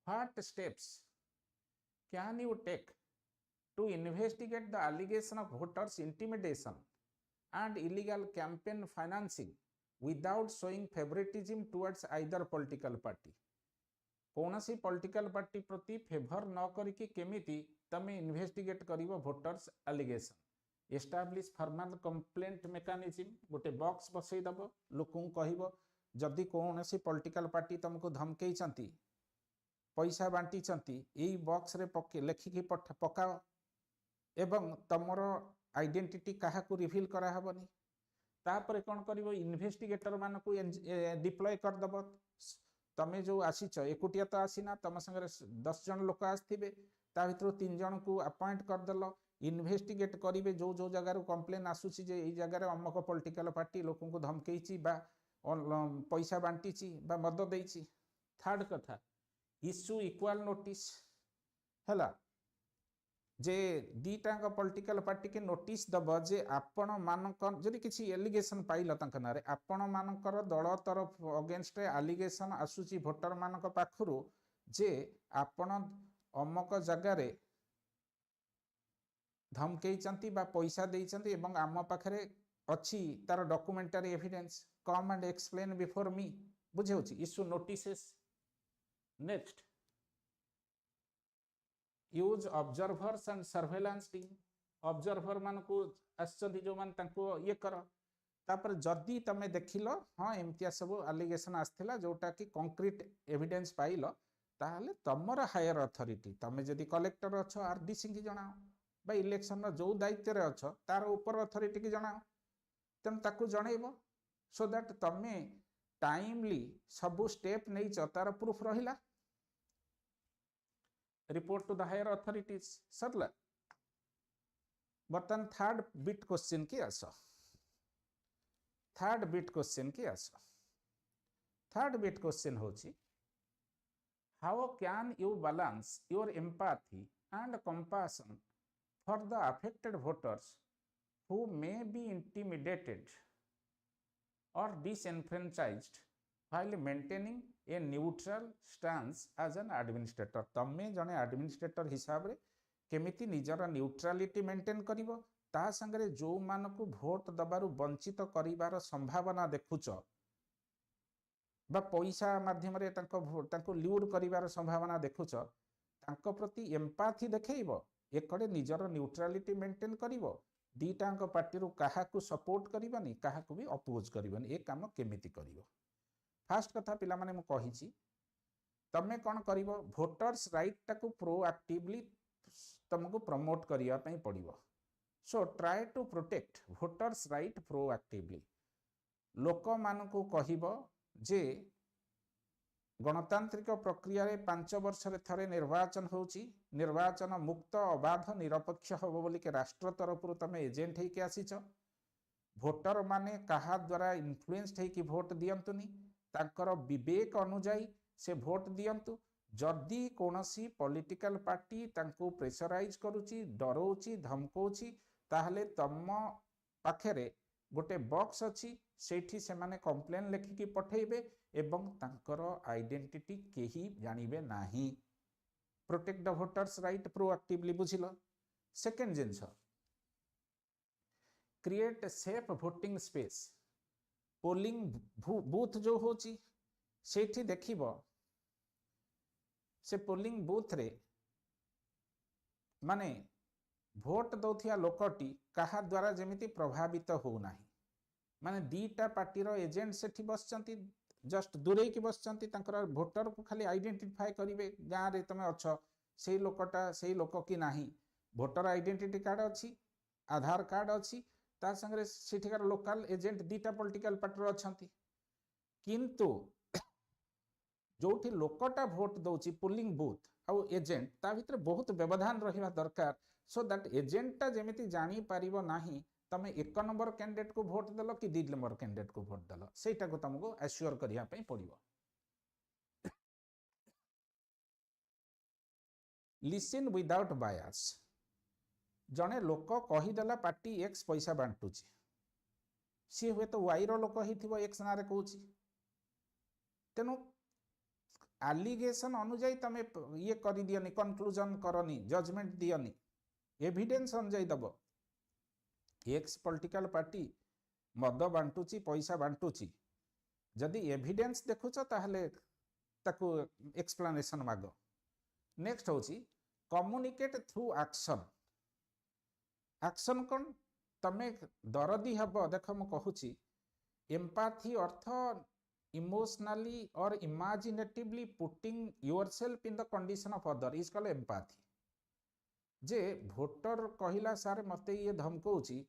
what steps can you take to investigate the allegation of voters intimidation and illegal campaign financing without showing favoritism towards either political party? कौनसी पॉलिटिकल पार्टी प्रति फेभर न करिके केमिति तमे इन्वेस्टिगेट करिवो voters allegation. Establish formal complaint mechanism, गोटे box बसई दबो, लोकन कहिवो जदि कौनसी पॉलिटिकल पार्टी तुमको धमकई चंती, पैसा बांटी चंती, एई बॉक्स रे पके लेखिकी पकाओ, एवं तमरो आइडेंटिटी काहा को रिवील करा हबनी। तापरे कोन करिवो, इन्वेस्टिगेटर मान को डिप्लॉय कर दबो। तमे जो आसीच एकुटिया तो आसीना, तम संगे 10 जन लोक आस्थिबे, ता भितर 3 जन को अपॉइंट कर देलो, इन्वेस्टिगेट करिवे जो जो जगह कंप्लेन आसुची जे एई जगह रे अमक पॉलिटिकल पार्टी लोकन को धमकेइची बा पैसा बांटी बा मद देइछि। थर्ड कथा इश्यू इक्वाल नोटिस हैला जे दीटाक पॉलिटिकल पार्टी के नोटिस दब जे आपण मानकर जदि किछि एलिगेशन पाइल तांक नारे आपण मानकर दल तरफ अगेंस्ट एलिगेशन आसुची भोटर मानक पाखरु जे आपण अमक जगार धमकेइचंती बा पैसा देइचंती एवं आम पाखरे अच्छी तार documentary evidence come and explain before me बुझे issue notices. Next use observers and surveillance team observer मान को आसचंती जो मान तांको ये कर तापर जदी तमे देखिलो हाँ एमतिया सब एलिगेशन आस्थिला जोटा कि कंक्रीट एविडेंस पाइलो ताहले तमर हायर अथॉरिटी तमे जदी कलेक्टर अच्छो आरडीसी की जणाओ बा इलेक्शन रो जो दायित्व रे अच्छो तार ऊपर अथॉरिटी की जणाओ तेन ताकू जणैबो सो दैट तमे टाइमली सब स्टेप नै छ तार प्रूफ रहिला report to the higher authorities सरला। बर्तन थर्ड बिट क्वेश्चन की आस थर्ड बिट क्वेश्चन की आस थर्ड बिट क्वेश्चन होची how can you balance your empathy and compassion for the affected voters who may be intimidated or disenfranchised while maintaining a neutral stance as an administrator। तमे जने administrator हिसाब रे केमिति निजर neutrality maintain करिवो ता संगरे जो मानकु vote दबारु वंचित करिवार संभावना देखुच बा पैसा माध्यम रे तांको ल्यूड करिवार संभावना देखुच तांको प्रति एम्पैथी देखैबो एकड़े निजर न्यूट्रालिटी मेंटेन करिवो दीटांक पार्टी रू काहाकू सपोर्ट करिबानी काहाकू भी अपोज करिबानी ए काम केमिति करिवो। फास्ट कथा पिला माने मु कहिछि तमे कोन करिवो वोटर्स राइट टाकू प्रोएक्टिवली तुमको प्रमोट करिया पई पड़िवो। So try to protect voters right proactively लोक मानकू कहिवो जे गणतांत्रिक प्रक्रिया रे 5 वर्ष रे थरे निर्वाचन होउची निर्वाचन मुक्त अबाध निरपेक्ष होबो बोली के राष्ट्र तरफ तमे एजेंट हे के आसीच भोटर माने कहा द्वारा इन्फ्लुएंस्ड हे कि वोट दियंतुनी तांकर विवेक अनुजाई से वोट दियंतु जदि कोनोसी पॉलिटिकल पार्टी तांको प्रेशराइज करूची डरोची धमकोची ताहले तम पाखरे गोटे बॉक्स अछि सेठी से माने कंप्लेन लेखिकी पठेबे एवं तांकर आइडेंटिटी केही जानिबे नाही। Protect the voters right proactively बुझिलो। Second things create safe voting space polling booth जो होची सेठी देखिबो से पोलिंग बूथ रे माने भोट दौथिया लोकटी कहा द्वारा जेमिति प्रभावित हो नाही माने दीटा पार्टी रो एजेंट सेठी बसचंती जस्ट दूरे की बसचंती तांकर वोटर को खाली आइडेंटिफाई करिवे गां रे तमे अछ सेही लोकटा सेही लोक की नाही वोटर आइडेंटिटी कार्ड अछि आधार कार्ड अछि ता संगे सेठिकार लोकल एजेंट दीटा पॉलिटिकल पार्टी रो अछंती किंतु जोठी लोकटा वोट दउची पोलिंग बूथ आउ एजेंट ता भितर बहुत व्यवधान रहिबा दरकार सो दैट एजेंटटा जेमिति जानी पारिबो नाही तमे 1 नंबर कैंडिडेट को वोट देलो कि 2 नंबर कैंडिडेट को वोट देलो सेटा को तुमको एश्योर करिया पई पड़िबो। लिसन विदाउट बायस जने लोक कहि देला पार्टी एक्स पैसा बांटुची सी हुए तो वाई रो लोक हिथिबो एक्स नारे कहूची तेनु एलिगेशन अनुजाई तमे ये करि दियनी कंक्लूजन करनी जजमेंट दियनी एविडेंस अनुजाई दबो एक्स पॉलिटिकल पार्टी मद बांटुची पैसा बांटुची जदि एविडेंस देखुच ताहले ताकू एक्सप्लेनेशन मागो। नेक्स्ट होची कम्युनिकेट थ्रू एक्शन एक्शन कौन तमे दरदी हब देख मु कहूची एम्पैथी अर्थ इमोशनली और imaginatively putting yourself in the condition of other is called empathy J voter कहिला सारे मते ये धमकौची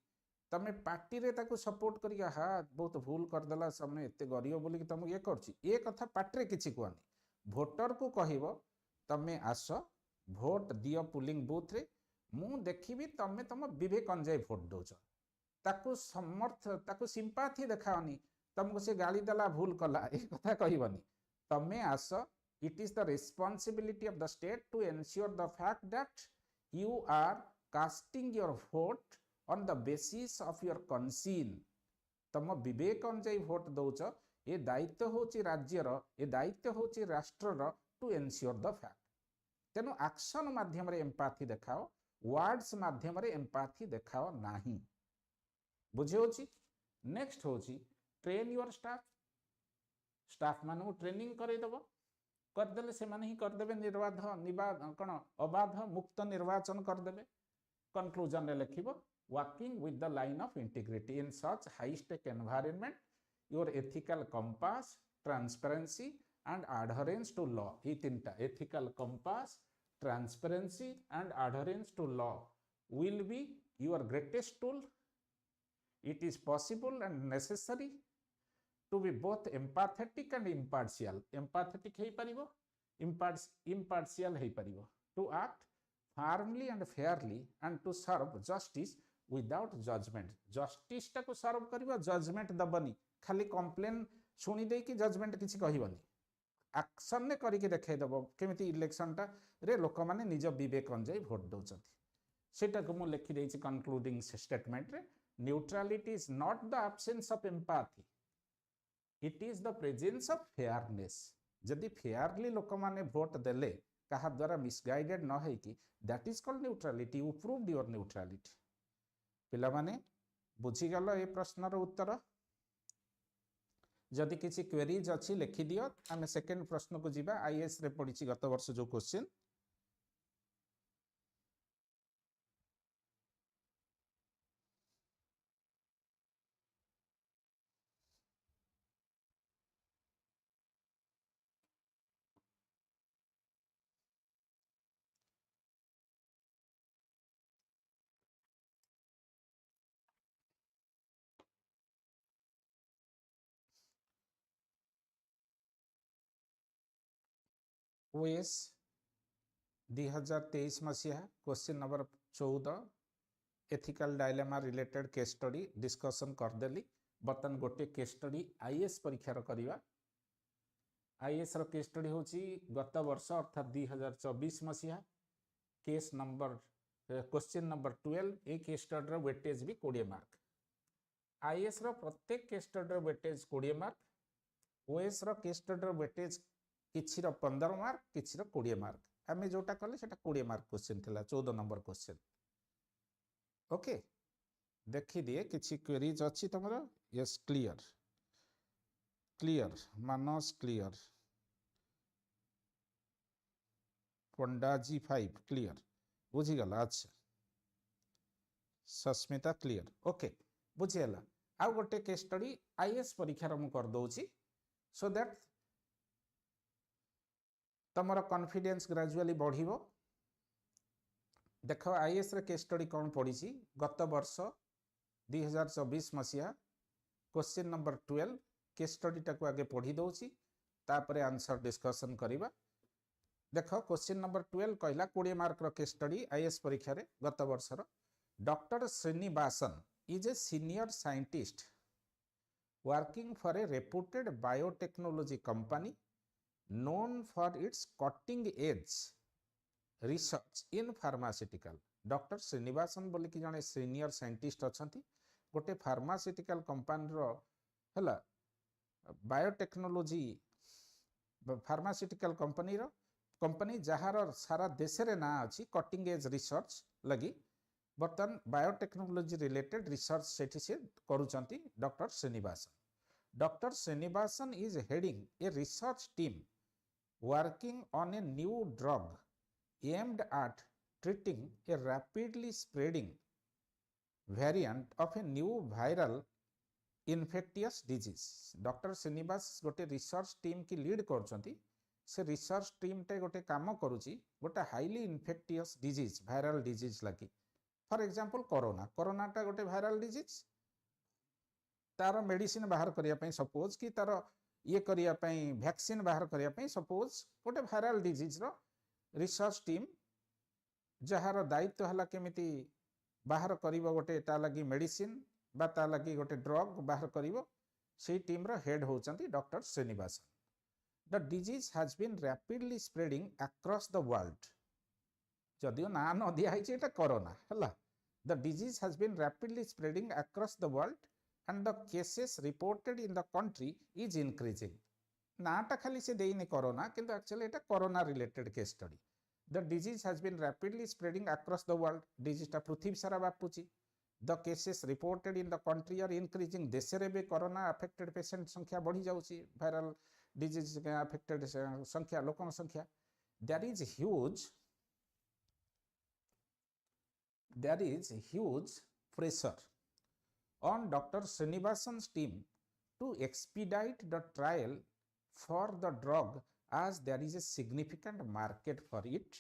तमे पार्टी रे ताकू सपोर्ट करिया हा बहुत भूल कर देला सामने एते गरियो बोली कि तुम ये करची ए कथा पार्टी रे किछि कोनी वोटर को कहिवो तमे आस भोट दियो पोलिंग बूथ रे मु देखिबी तमे तम विवेक अनुजाई भोट दोच ताकू समर्थ ताकू सिंपैथी देखाओनी तुमको से गाली देला भूल कला ए कथा कहबनी तमे आस it is the responsibility of the state to ensure the fact that you are casting your vote on the basis of your conscience तम विवेक अनुसार भोट दौच ए दायित्व होची राज्यर ए दायित्व होची राष्ट्रर टू एनश्योर द फैक्ट तेनु एक्शन माध्यम रे एम्पैथी देखाओ वर्ड्स माध्यम रे एम्पैथी देखाओ नाही बुझे होची नेक्स्ट होची ट्रेन योर स्टाफ मानू ट्रेनिंग करे दबो करदेले से माने ही करदेबे निर्बाध निबाध कौन अबाध मुक्त निर्वाचन करदेबे कंक्लूजन रे लिखिबो working with the line of integrity in such high stake environment your ethical compass transparency and adherence to law ये तीनटा ethical compass transparency and adherence to law will be your greatest tool it is possible and necessary to be both empathetic and impartial empathetic है परिवो impartial है परिवो to act firmly and fairly and to serve justice without judgment justice टाको सर्व करिवो judgement दबनी खाली complain सुनी दे कि judgement किछि कहिबनी action ने करी के देखाई दबो केमिति इलेक्शन टा रे लोक माने निज विवेक अनुसार भोट दउचंती सेटा को मु लिखि देछि कंक्लूडिंग स्टेटमेंट रे neutrality is not the absence of empathy it is the presence of fairness जदि फेयरली लोक माने भोट देले कहा द्वारा मिसगाइडेड न है कि that is called neutrality you proved your neutrality पिला माने बुझी गलो ए प्रश्नर उत्तर जदि किसी क्वेरीज अच्छी लिखि दियो आमे सेकंड प्रश्न को जीवा आईएएस रे पढ़ी गत वर्ष जो क्वेश्चन ओएस 2023 मसीहा question number 14 ethical dilemma related case study discussion करदेली बर्तन गोटे केस स्टडी आईएएस परीक्षार करिवा आईएएस रो केस स्टडी होची गत वर्ष अर्थात 2024 मसीहा केस नंबर क्वेश्चन नंबर 12 ए केस स्टडी रो वेटेज भी 20 मार्क आईएएस रो प्रत्येक केस स्टडी रो वेटेज 20 मार्क ओएस रो केस स्टडी रो वेटेज किछि रो 15 मार्क किछि रो 20 मार्क आमे जोटा कले सेटा 20 मार्क क्वेश्चन थिला 14 नंबर क्वेश्चन ओके देखि दिए किछि क्वेरीज अछि तमरो यस क्लियर क्लियर मानस क्लियर पंडाजी 5 क्लियर बुझी गला अच्छा सस्मिता क्लियर ओके बुझी हला आ गोटे केस स्टडी आईएएस परीक्षा रो कर दोची सो दैट तमरो कॉन्फिडेंस ग्रेजुअली बढ़िबो देखो आईएएस रे केस स्टडी कोन पढिछि गत वर्ष 2024 मसिया क्वेश्चन नंबर 12 केस स्टडी टाको आगे पढी दोछि तापरे आंसर डिस्कशन करिबा देखो क्वेश्चन नंबर 12 कहला 20 मार्क रो केस स्टडी आईएएस परीक्षा रे गत वर्ष रो doctor Srinivasan is a senior scientist working for a reputed biotechnology company known for its cutting edge research in pharmaceutical doctor Srinivasan बोली कि जने सीनियर साइंटिस्ट अछंती गोटे फार्मास्यूटिकल कंपनी रो हला बायोटेक्नोलॉजी फार्मास्यूटिकल कंपनी जहार सारा देश रे ना अछि कटिंग एज रिसर्च लगी बर्तन बायोटेक्नोलॉजी रिलेटेड रिसर्च सेठी से करूचंती doctor Srinivasan is heading a research team working on a new drug aimed at treating a rapidly spreading variant of a new viral infectious disease doctor Srinivas गोटे research team की lead करछंती से research team टे गोटे काम करूची गोटे highly infectious disease viral disease लगी फॉर एग्जांपल कोरोना टा गोटे वायरल डिजीज तार मेडिसिन बाहर करिया पई सपोज कि तार ये करिया पई वैक्सीन बाहर करिया पई सपोज गोटे वायरल डिजीज रो रिसर्च टीम जहार दायित्व हला केमिति बाहर करिवो गोटे ता लगी मेडिसिन बा ता लगी गोटे ड्रग बाहर करिवो से टीम रो हेड होचंती doctor Srinivasan. The disease has been rapidly spreading across the world. जदियो ना न दिया है एटा कोरोना हला. The disease has been rapidly spreading across the world and the cases reported in the country is increasing. नाटा खाली से देइने कोरोना किंतु एक्चुअली एटा corona related case study. The disease has been rapidly spreading across the world. Disease टा पृथ्वी सारा व्यापुची. The cases reported in the country are increasing. देश रे भी कोरोना अफेक्टेड पेशेंट संख्या बढ़ी जाउची. वायरल डिजीज के अफेक्टेड संख्या लोकन संख्या. There is huge pressure on Dr. Srinivasan's team to expedite the trial for the drug as there is a significant market for it.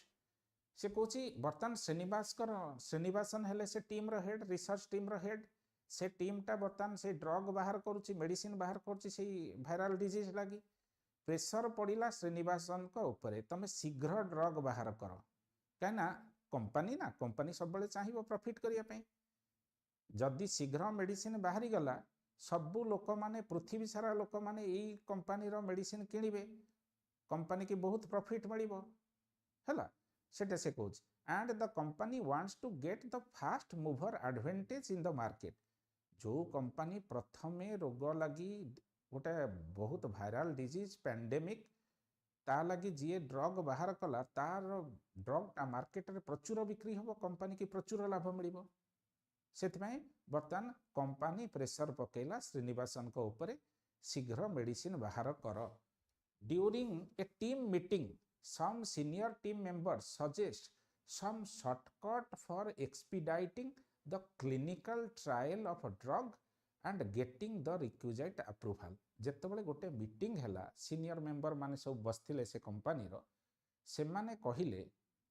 से कोची बर्तन श्रीनिवासन हेले से टीम रो हेड, रिसर्च टीम रो हेड. से टीम टा बर्तन से ड्रग बाहर करूची, मेडिसिन बाहर करूची से वायरल डिजीज लागी. प्रेशर पड़िला श्रीनिवासन को ऊपर तमे शीघ्र ड्रग बाहर करो. कहना कंपनी सब बेले चाहिबो प्रॉफिट करिया पे. जदि शीघ्र मेडिसिन बाहरी गला सबु लोक माने पृथ्वी सारा लोक माने एई कंपनी रो मेडिसिन किनिबे, कंपनी की बहुत प्रॉफिट मिलिबो हला. सेटा से कोच and the company wants to get the first mover advantage in the market. जो कंपनी प्रथमे रोग लगी गोटे बहुत वायरल डिजीज पैंडेमिक ता लगी जी ड्रग बाहर कला तार ड्रग मार्केट रे प्रचुर बिक्री होबो, कंपनी की प्रचुर लाभ मिलिबो. सेतमें बर्तमान कंपनी प्रेशर पकेला श्रीनिवासन को ऊपर शीघ्र मेडिसिन बाहर कर. During a team meeting some senior team members suggest some shortcut for expediting the clinical trial of a drug and getting the requisite approval. जेतेबेले गोटे मीटिंग हैला सीनियर मेंबर माने सब बसथिले से कंपनी रो से माने कहिले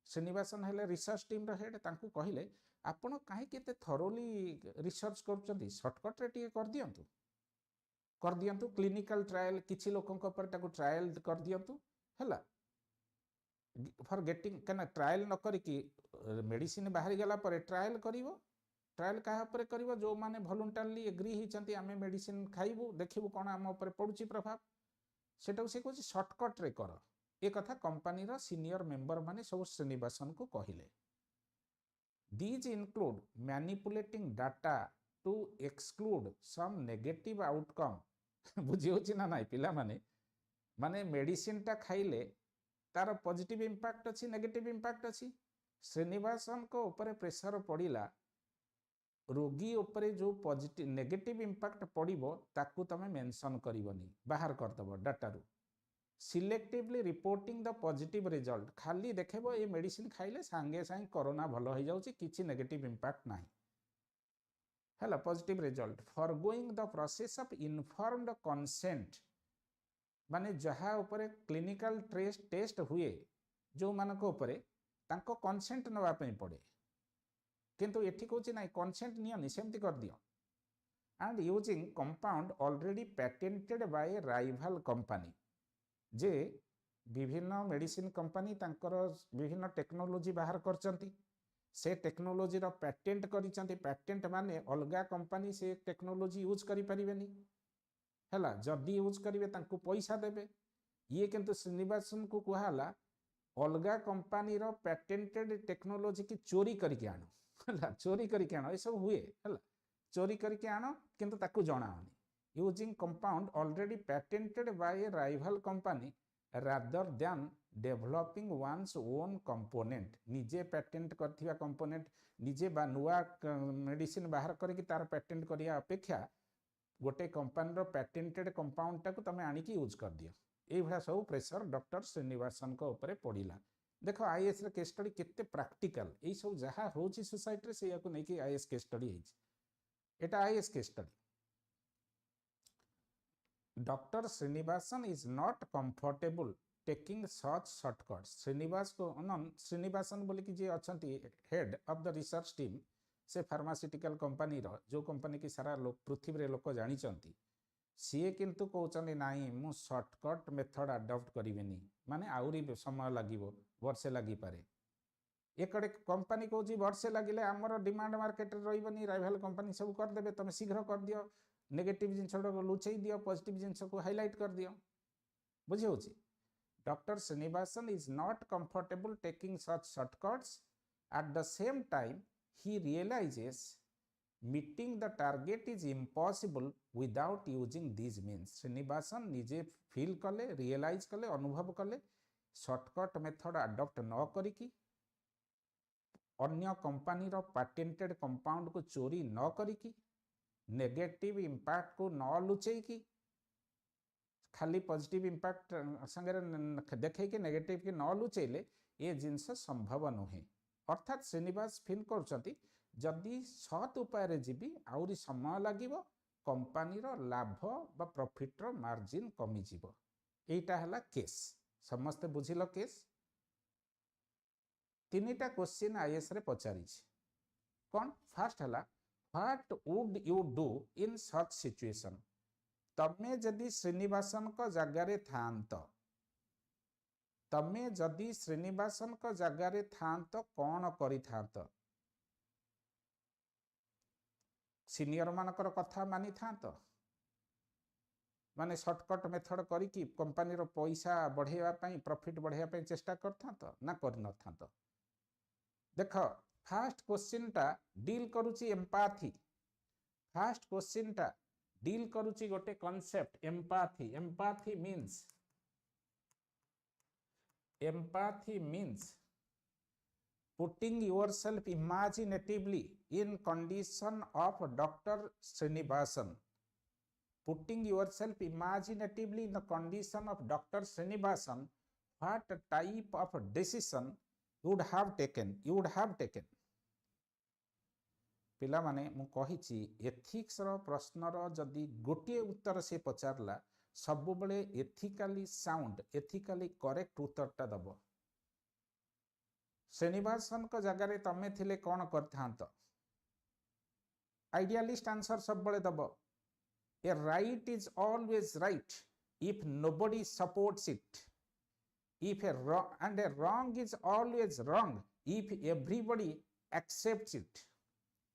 श्रीनिवासन हेले रिसर्च टीम रो हेड तांकू कहिले आपण काहे केते थरोली रिसर्च करचंती शॉर्टकट रे टिके कर दियंतु क्लिनिकल ट्रायल किछि लोकन को पर ताकू ट्रायल कर दियंतु हैला फॉर गेटिंग कना ट्रायल न करी कि मेडिसिन बाहर गला पर ट्रायल करिवो. ट्रायल काहा पर करिवो जो माने वॉलंटरली एग्री हिचंती आमे मेडिसिन खाइबो देखिबो कोन आम ऊपर पडुची प्रभाव. सेटा से कोची शॉर्टकट रे कर. ए कथा कंपनी रो सीनियर मेंबर माने सब श्रीनिवासन को कहिले. These include manipulating data to exclude some negative outcome. बुझी होची ना नाही पिला माने मेडिसिन टा खाइले तार पॉजिटिव इंपैक्ट अच्छी नेगेटिव इंपैक्ट अच्छी. श्रीनिवासन को ऊपर प्रेशर पड़िला रोगी ऊपर जो पॉजिटिव नेगेटिव इंपैक्ट पड़िबो ताकू तमे मेंशन करिवनी बाहर करदबो डाटा रु. Selectively reporting the positive result खाली देखेबो ए मेडिसिन खाइले सांगे सांगे कोरोना भलो हो जाउची किछि नेगेटिव इंपैक्ट नाही हैला positive result. Forgoing the process of informed consent माने जहा ऊपर क्लिनिकल टेस्ट हुए जो मानक ऊपर तांको कंसेंट नवा पे पड़े किंतु एठी कोची नाही कंसेंट नियनि सेमति कर दियो. And using compound already patented by rival company. जे विभिन्न मेडिसिन कंपनी तांकर विभिन्न टेक्नोलॉजी बाहर करचंती से टेक्नोलॉजी रो पेटेंट करिचंती. पेटेंट माने अलगा कंपनी से टेक्नोलॉजी यूज करि परिबेनी हैला. जदि यूज करिवे तांको पैसा देबे. ये किंतु श्रीनिवासन को कहला अलगा कंपनी रो पेटेंटेड टेक्नोलॉजी की चोरी करके आनो हैला. चोरी करके आनो ए सब हुए हैला. चोरी करके आनो किंतु ताकू जणावनी. Using compound already patented by rival company rather than developing one's own component. निजे पेटेंट करथिबा कंपोनेंट निजे बा नुवा मेडिसिन बाहर करके तार पेटेंट करिया अपेक्षा गोटे कंपनी रो पेटेंटेड कंपाउंड टाको तमे आनी की यूज कर दियो. ए भला सब प्रेशर डॉक्टर श्रीनिवासन को ऊपर पड़िला. देखो आईएएस रे केस स्टडी केते प्रैक्टिकल ए सब जहा होची सोसाइटी रे सेया को नै कि आईएएस केस स्टडी हिच. एटा IAS case study. Doctor Srinivasan is not comfortable taking such shortcuts. Srinivasan बोले कि जे अछंती head of the research team से फार्मास्यूटिकल कंपनी रो जो कंपनी की सारा लोक पृथ्वी रे लोक जानी चंती सीए किंतु कहउचंदी नाही मु शॉर्टकट मेथड अडॉप्ट करिवेनी माने आउरी समय लागिवो वर्षे लागि पारे. एकड़े कंपनी कहउची वर्षे लागिले हमर डिमांड मार्केट रे रहिबनी राइवल कंपनी सब कर देबे तमे शीघ्र कर दियो नेगेटिव जिनसटा लुचै दियो पॉजिटिव जिनस को हाईलाइट कर दियो बुझी होची doctor Srinivasan is not comfortable taking such shortcuts at the same time he realizes meeting the target is impossible without using these means Srinivasan निजे फील कले रियलाइज कले अनुभव कले शॉर्टकट मेथड अडॉप्ट न करिकी अन्य कंपनी रो पैटेंटेड कंपाउंड को चोरी न करिकी नेगेटिव इंपैक्ट को न लुचेई की खाली पॉजिटिव इंपैक्ट संगे देखे कि नेगेटिव की न लुचेले ये जिनस संभव नुहे अर्थात श्रीनिवास फील कर जदि सत उपाय जीवी आउरी समय लगे कंपनी लाभ बा प्रॉफिट रो मार्जिन कमी जीवो एटा हला केस समस्ते बुझिल केस तीनिटा क्वेश्चन आईएएस रे पचारी कौन फर्स्ट हला what would you do in such situation तमे जदि श्रीनिवासन को जगार थांत तमे जदि श्रीनिवासन को जगार थांत कौन करि थांत सीनियर मानकर कथा मानि थांत माने शॉर्टकट मेथड करी कि कंपनी रो पैसा बढ़ेवा पई प्रॉफिट बढ़ेवा पई चेष्टा करथांत ना कर नथांत देख फर्स्ट क्वेश्चन टा डील करूची एम्पैथी फर्स्ट क्वेश्चन टा डील करूची गोटे concept empathy empathy means putting yourself imaginatively in condition of Dr. Srinivasan putting yourself imaginatively in the condition of Dr. Srinivasan what type of decision you would have taken पिला माने मु कहिछि ethics रो प्रश्न रो जदि गोटे उत्तर से पचारला सब बेले एथिकली साउंड एथिकली करेक्ट उत्तरटा दबो श्रीनिवासन को जगह तमे थिले कौन करथांत आइडियलिस्ट आंसर सब बळे दबो a right is always right if nobody supports it if a wrong is always wrong if everybody accepts it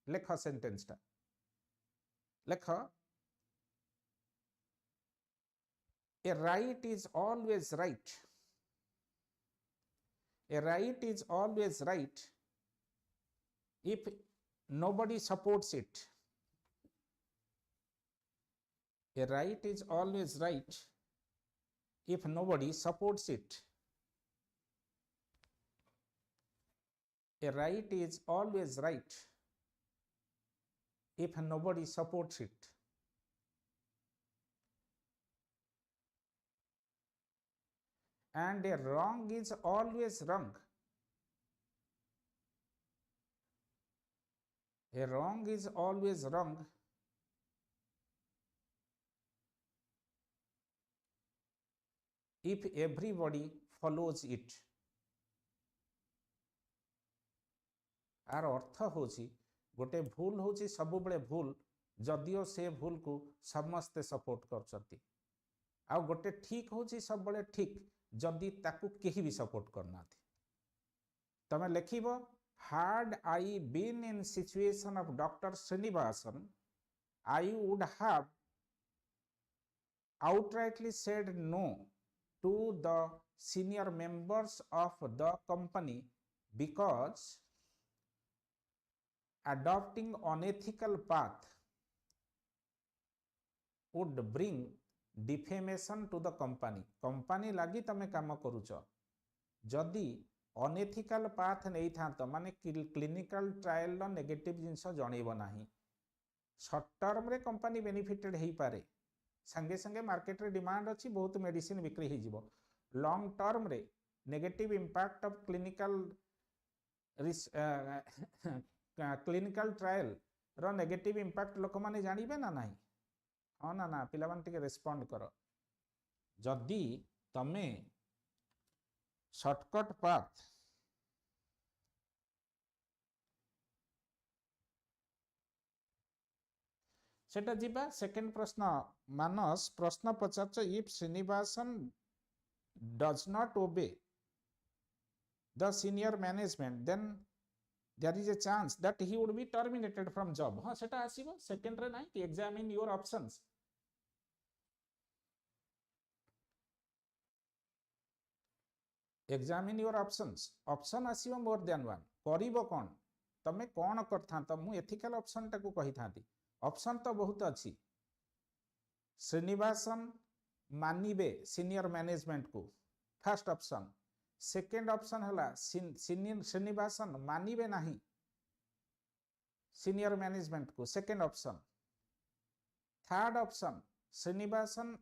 लेख सेंटेंस टा लेख a right is always right A right is always right if nobody supports it. A right is always right if nobody supports it. A right is always right if nobody supports it. And a wrong is always wrong. A wrong is always wrong if everybody follows it. आर अर्थ होची गोटे भूल होची सब बड़े भूल जदियो से भूल को समस्ते सपोर्ट करचंती आ गोटे ठीक होची सब बड़े ठीक जदि ताकू केही भी सपोर्ट करना तमे लिखिबो had I been in situation of Dr. Srinivasan I would have outrightly said no to the senior members of the company because adopting unethical path would bring defamation to the company लगी तमे काम करूच जदि unethical path नहीं था माने clinical trial रो negative जिंस जणैबो नाही शॉर्ट टर्म रे कंपनी बेनिफिटेड हेई पारे संगे संगे मार्केट रे डिमांड अछि बहुत मेडिसिन बिक्री हे जिवो लॉन्ग टर्म रे negative impact of clinical trial रो नेगेटिव इंपैक्ट लोक माने जानिबे ना नाही हाँ ना ना पिला टिके रेस्पॉन्ड कर जदि तमे शॉर्टकट पाथ सेटा जीवा सेकंड प्रश्न मानस प्रश्न पचारछ if Srinivasan does not obey the senior management then there is a chance that he would be terminated from job. हाँ सेटा आसीबो सेकंड रे नाही कि examine your options. Examine your options. Option आसीबो more than one. करिबो कोन तमे कोन करथांत मु एथिकल ऑप्शन टाकू कहि थांती. ऑप्शन तो बहुत अछि. श्रीनिवासन मानिबे सीनियर मैनेजमेंट को फर्स्ट ऑप्शन. सेकेंड ऑप्शन हला श्रीनिवासन मानिबे नहीं सीनियर मैनेजमेंट को second option. Third option Srinivasan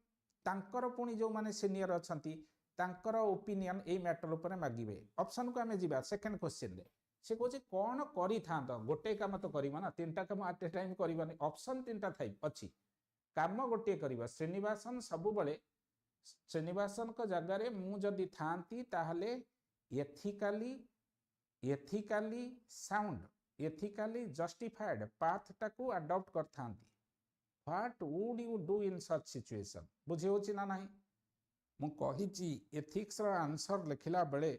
तांकर पुणी जो माने सीनियर अछंती तांकर ओपिनियन ए मैटर ऊपर मागिबे. ऑप्शन को हमें जीवा सेकेंड क्वेश्चन रे से कोचे कोन करि थांत गोटे काम तो करिबा ना तीनटा काम एट ए टाइम करिबानी. ऑप्शन तीनटा थाई अछि काम गोटे करिबा. श्रीनिवासन सब बळे श्रीनिवासन को जगह रे मु जदी थांती ताहले ethically sound ethically justified path टाकू अडॉप्ट करथांती. What would you do in such situation बुझे होची ना नाही. मु कहिची एथिक्स रो आंसर लिखिला बेले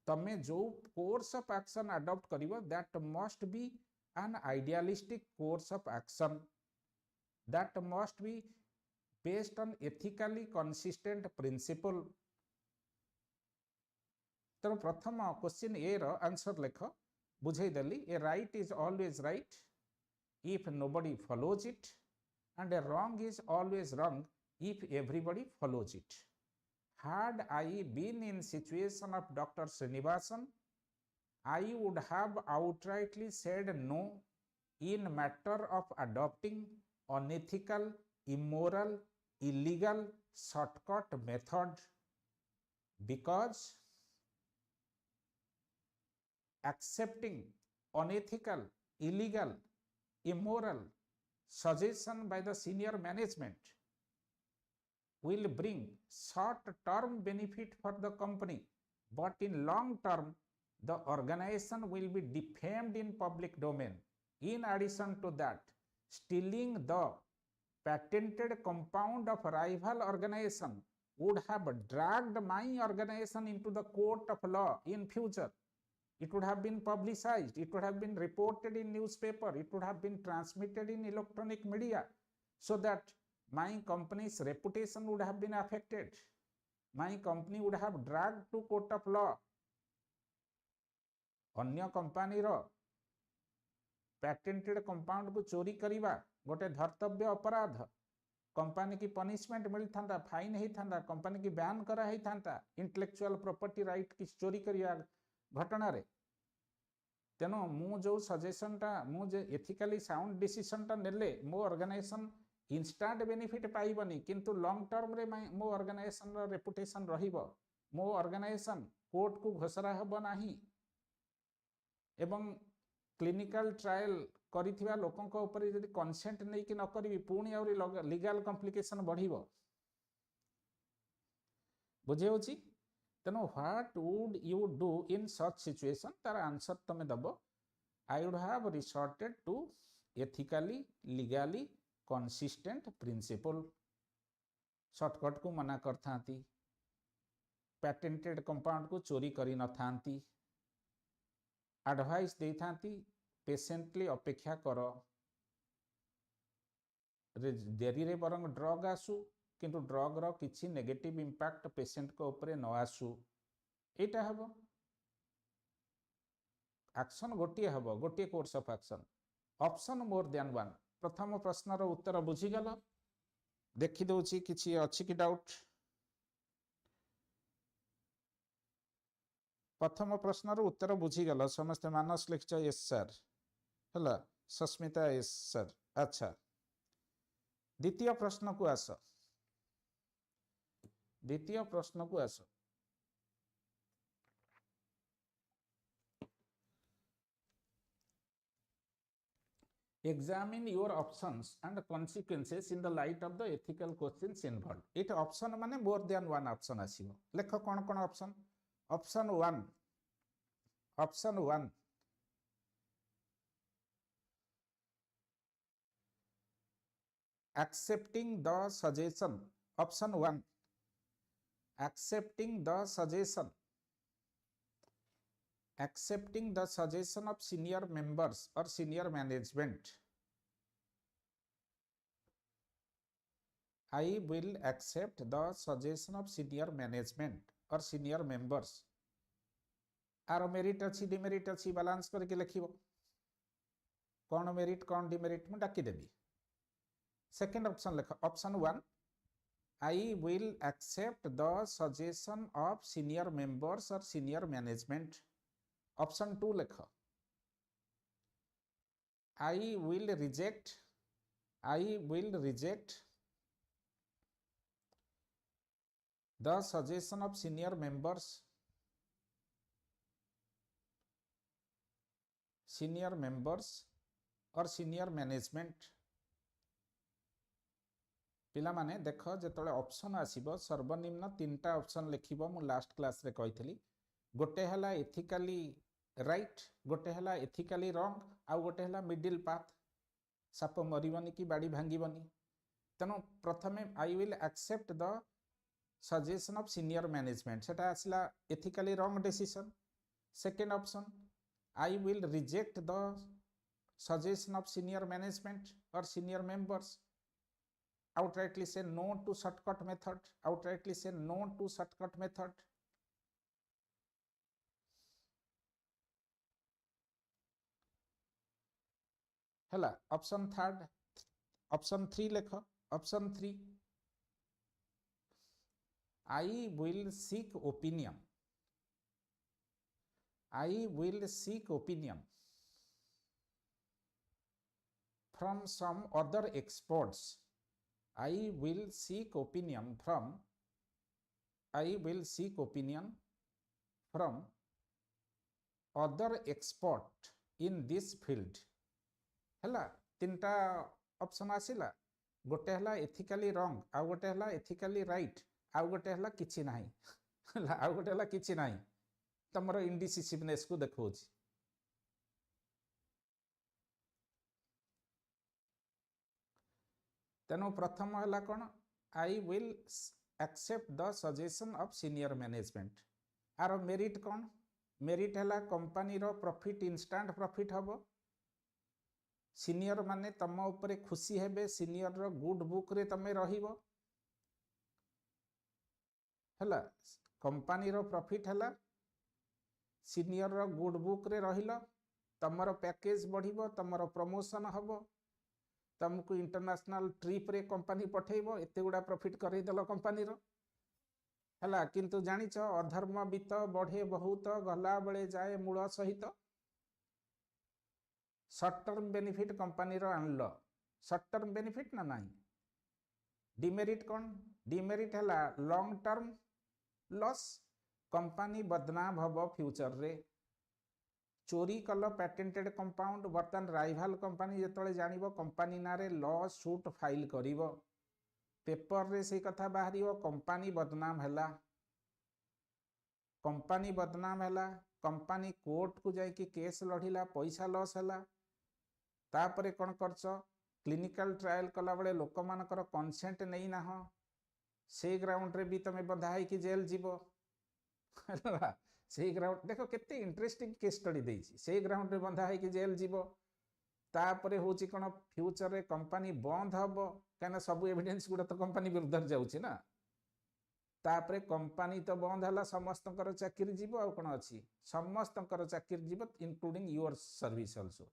तमे जो कोर्स ऑफ एक्शन अडॉप्ट करिवो that must be an idealistic course of action that must be based on ethically consistent principle. तो प्रथम क्वेश्चन ए रो आंसर लेख बुझाई देली. A right is always right if nobody follows it and a wrong is always wrong if everybody follows it. Had I been in situation of Dr. Srinivasan, I would have outrightly said no in matter of adopting unethical, immoral, illegal shortcut method, because accepting unethical, illegal, immoral suggestion by the senior management will bring short-term benefit for the company, but in long term the organization will be defamed in public domain. In addition to that, stealing the patented compound of rival organization would have dragged my organization into the court of law in future. It would have been publicized, it would have been reported in newspaper, it would have been transmitted in electronic media, so that my company's reputation would have been affected. My company would have dragged to court of law. अन्य company रो patented compound को चोरी करिबा गोटे धर्तव्य अपराध. Company की punishment मिल थांता, फाइन ही थांता, कंपनी की बैन करा ही थांता इंटेलेक्चुअल प्रॉपर्टी राइट की चोरी करिया घटना रे. तेनो मु जो सजेशन टा मु जे एथिकली साउंड डिसीजन टा नेले मो ऑर्गेनाइजेशन इंस्टेंट बेनिफिट पाइबनी, किंतु लॉन्ग टर्म रे मो ऑर्गेनाइजेशन रो रेपुटेशन रहिबो. मो ऑर्गेनाइजेशन कोर्ट को घोषरा हबो नाही एवं क्लिनिकल ट्रायल करिथिबा लोकंक ऊपर जदि कंसेंट नै कि न करिवि पुणी आउरी लीगल कॉम्प्लिकेशन बढ़िबो. बुझे होची. तेनो what would you do in such situation तार आंसर तमे दबो. I would have resorted to ethically legally consistent principle. Shortcut को मना करथांती, पैटेंटेड कंपाउंड को चोरी करी न थांती, एडवाइस दे थांती पेशेंटली अपेक्षा कर, देरी रे बरंग ड्रग आसू किंतु ड्रग रो किछि नेगेटिव इंपैक्ट पेशेंट को ऊपर न आसू. एटा हबो एक्शन गोटे हबो गोटे course of action. Option more than one. प्रथम प्रश्न रो उत्तर बुझी गलो. देखि दोछि किछि अछि कि डाउट. प्रथम प्रश्न रो उत्तर बुझी गलो समस्त. मानस लिखछ यस सर हला, सस्मिता यस सर. अच्छा द्वितीय प्रश्न को आस. द्वितीय प्रश्न को आस. Examine your options and consequences in the light of the ethical questions involved. It option माने more than one option आसीबो. लेख कोन कोन option. Option 1 accepting the suggestion. Option 1 accepting the suggestion accepting the suggestion of senior members or senior management. I will accept the suggestion of senior management or senior members. आर merit अच्छी demerit अच्छी balance करके लिखिबो कौन merit कौन demerit मु डाकी देबी सेकंड ऑप्शन लिख option 1 I will accept the suggestion of senior members or senior management. Option 2 लिख I will reject the suggestion of senior members or senior management. पिला माने देख जेतले ऑप्शन आसीबो सर्वनिम्न तीनटा ऑप्शन लिखिबो मु लास्ट क्लास रे कहितली गोटे हला एथिकली राइट गोटे हला एथिकली रॉन्ग आ गोटे हला मिडिल पाथ साप मरिबनी कि बाड़ी भांगीबनी तनो प्रथमे I will accept the suggestion of senior management सेटा आसला ethically wrong decision second option I will reject the suggestion of senior management और senior members outrightly say no to shortcut method हला option 3 लिख option 3 I will seek opinion from some other experts. I will seek opinion from other expert in this field. हला तीनटा option आसिला गोटे हला ethically wrong आ गोटे हला ethically right आ गोटे हला किछि नाही हला आ गोटे हला किछि नाही तमरो इंडिसिसिवनेस को देखौछि तेनो प्रथम हला कोन I will accept the suggestion of senior management. आर मेरिट कोन मेरिट हला कंपनी रो प्रॉफिट इंस्टेंट प्रॉफिट हबो सीनियर माने तम ऊपर खुशी हेबे सीनियर रो गुड बुक रे तमे रहिबो हला कंपनी रो प्रॉफिट हला सीनियर रो गुड बुक रे रहिलो तमरो पैकेज बढ़िबो तमरो प्रमोशन हबो तुमको इंटरनेशनल ट्रिप रे कंपनी पठेइबो एते गुडा प्रॉफिट करई देलो कंपनी रो हला किंतु जानिछ अधर्म वित्त बढ़े बहुत गला बेले जाए मूल सहित शॉर्ट टर्म बेनिफिट कंपनी रो आनलो शॉर्ट टर्म बेनिफिट ना नाही डिमेरिट कोन डिमेरिट हला लॉन्ग टर्म लॉस कंपनी बदनाम हबो फ्यूचर रे चोरी कल पैटेंटेड कंपाउंड बर्तन राइवल कंपनी जेतले जानिबो कंपनी नारे लॉ सूट फाइल करिवो पेपर रे से कथा बाहरियो कंपनी बदनाम हैला कंपनी कोर्ट को जाई कि केस लढिला पैसा लॉस हैला तापरे कोन करछ क्लिनिकल ट्रायल कला बेले लोक मानकर कंसेंट नहीं ना हो से ग्राउंड रे भी तमे बंधा कि जेल जीवो से ग्राउंड देखो केते इंटरेस्टिंग केस स्टडी देछि से ग्राउंड रे बंधा है कि जेल जीवो तापरे होची कोन फ्यूचर रे कंपनी बंद हबो काना सब एविडेंस गुडा तो कंपनी विरुद्ध जाउछि ना तापरे कंपनी तो बंद हला समस्त कर चाकरी जीवो आ कोन अछि समस्त कर चाकरी जीवो इंक्लूडिंग योर सर्विस आल्सो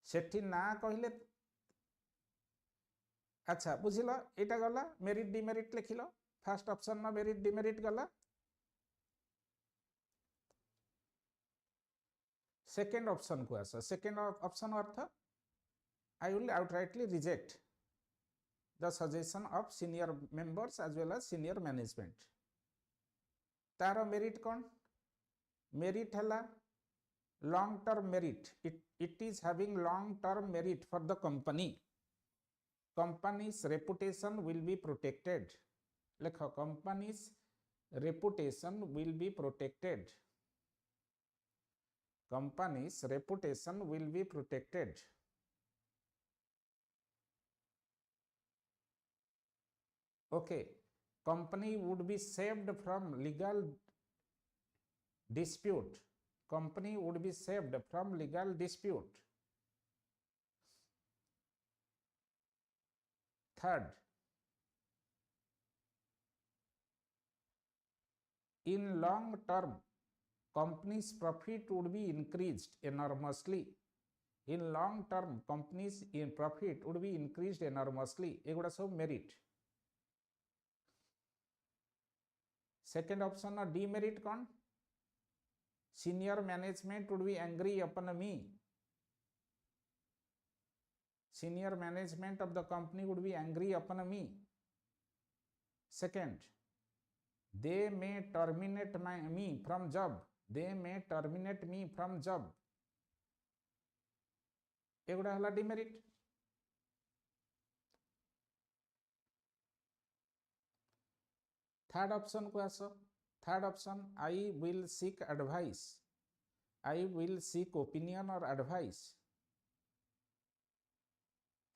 सेठी ना कहिले अच्छा बुझिलो एटा गला मेरिट डिमेरिट लिखिलो फर्स्ट ऑप्शन में मेरिट डिमेरिट गला सेकेंड ऑप्शन को आस सेकेंड ऑप्शन अर्थ I will outrightly reject the suggestion of senior members as well as senior management तार मेरिट कौन मेरिट हला long term merit it is having long term merit for the company's reputation will be protected lekho company's reputation will be protected company's reputation will be protected okay company would be saved from legal dispute, company would be saved from legal dispute. Third, in long term, company's profit would be increased enormously. In long term, companies in profit would be increased enormously. एगुड़ा सब merit. Second option or demerit कौन? Senior management would be angry upon me. Senior management of the company would be angry upon me. Second, they may terminate me from job. They may terminate me from job. एगुड़ा हला demerit. Third option को आसो. Third option, I will seek advice. I will seek opinion or advice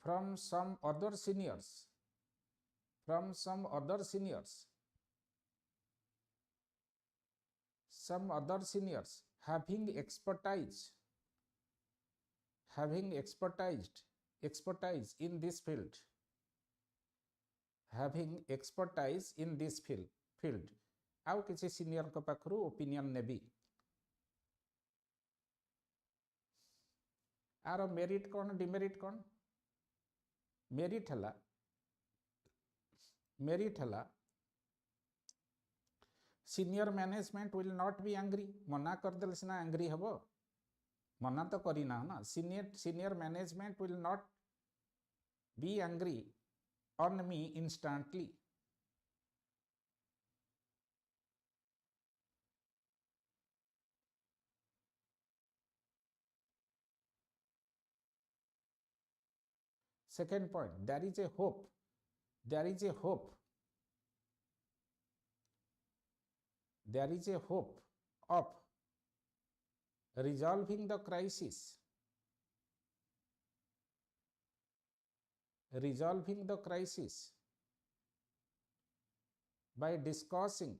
from some other seniors. From some other seniors. Some other seniors having expertise in this field. Having expertise in this field. आउ किसी senior को पाखरु opinion नेबी. आरो merit कौन demerit कौन? Merit हला senior management will not be angry. मना कर देले सिना एंग्री हबो. मना तो करी ना ना. Senior management will not be angry on me instantly. Second point, there is a hope. There is a hope. There is a hope of resolving the crisis. Resolving the crisis by discussing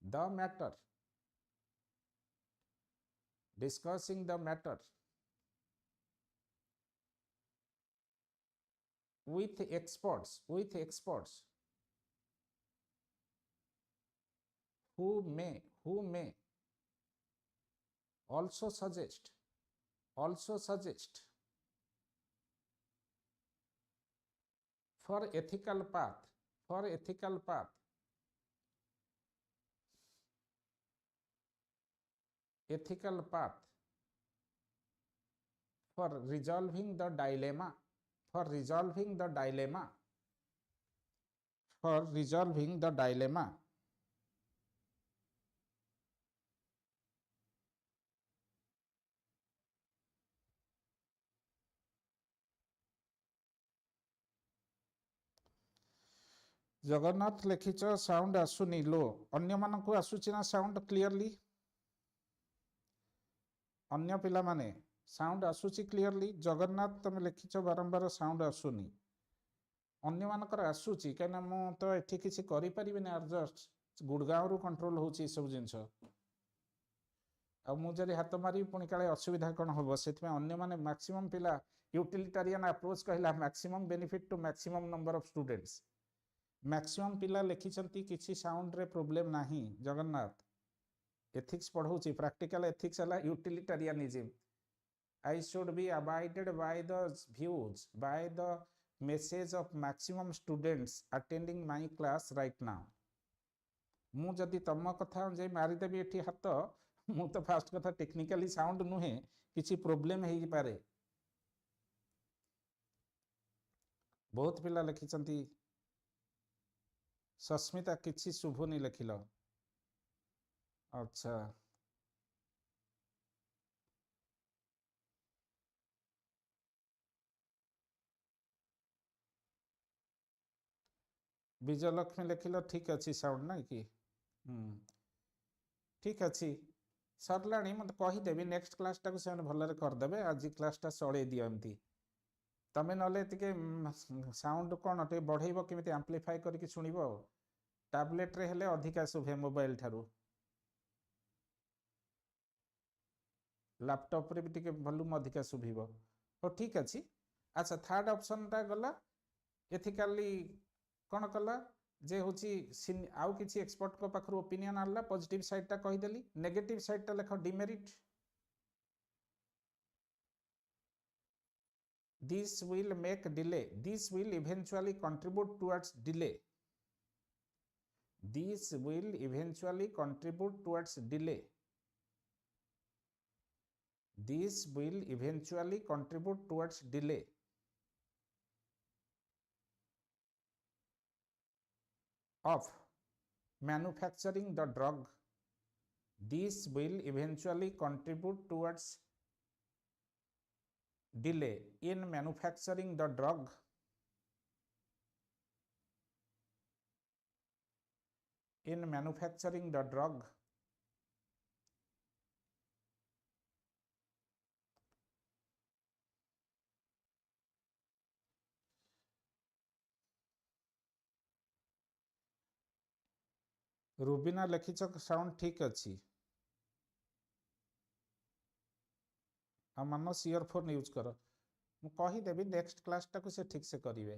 the matter. Discussing the matter with experts who may also suggest for ethical path for resolving the dilemma. Jagannath लिखिच sound आसुनी लो. अन्य मान को आसुची ना sound clearly? अन्य पिला माने साउंड आसुची क्लियरली? जगन्नाथ तुम लिखिच बारंबार साउंड आसुनी. अन्य मानकर आसुची कहीं मु तो एठी किसी करि परिबिनी. एडजस्ट गुड़गांव रु कंट्रोल होची सब जिंस. आ मु जरी हाथ मारी पुणी काले असुविधा कौन हम से अन्य माने मैक्सिमम पिला यूटिलिटारियन अप्रोच कहला maximum benefit to maximum number of students. Maximum पिला लिखिचंती किसी साउंड रे प्रॉब्लम नाही. जगन्नाथ एथिक्स पढ़ौची. प्रैक्टिकल एथिक्स हला utilitarianism. I should be abided by the views, by the message of maximum students attending my class right now. मु जदि तम कथा जे मारी देबी एठी हाथ मु तो फास्ट कथा टेक्निकली साउंड नुहे किसी प्रॉब्लम हेई पारे. बहुत पिला लिखिचंती. सस्मिता किसी शुभुनी लिखिल. अच्छा विजयलक्ष्मी लिखिल. ठीक अच्छी साउंड ना कि ठीक अच्छी सरला मत कहीदेवी. नेक्स्ट क्लास टाक से भलरे करदे. आज क्लासटा चलई दियो. एमती तमें ना साउंड कौन टे बढ़ेब केमी एम्प्लीफाई करके शुणव. टैबलेट रे हेले अधिका शुभे मोबाइल ठारू लैपटॉप रे भी टिके वॉल्यूम अधिका शुभिबो हो ठीक अछि अच्छा थर्ड ऑप्शन टा गला एथिकली कोन कला जे होची आउ किछि एक्सपर्ट को पाखर ओपिनियन आला पॉजिटिव साइड टा कहि देली नेगेटिव साइड टा लेख demerit this will make delay this will eventually contribute towards delay this will eventually contribute towards delay this will eventually contribute towards delay of manufacturing the drug this will eventually contribute towards delay in manufacturing the drug in manufacturing the drug Rubina लिखिछ sound ठीक अछि आ मानस earphone use कर मु कहि देबी next class टा को से ठीक से करिवे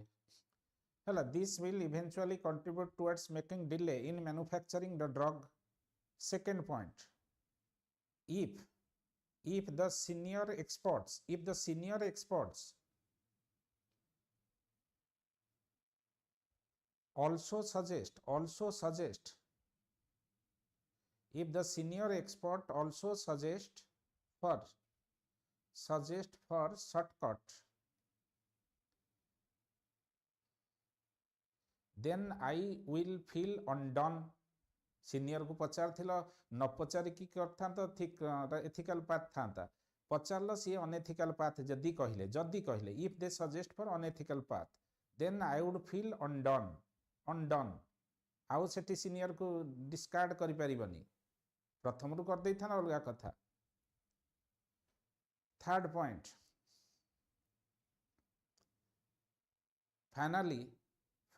हला this will eventually contribute towards making delay in manufacturing the drug second point if the senior experts also suggest if the senior expert also suggest for shortcut then I will feel undone senior को पचार थिलो न पचार की करथा तो ठीक ethical path थांता पचारलो सी अनएथिकल पाथ जदी कहले if they suggest for unethical path then I would feel undone आउ सेठी सीनियर को डिस्कार्ड करि परिबनी प्रथम रु कर दैथा न अलगा कथा third point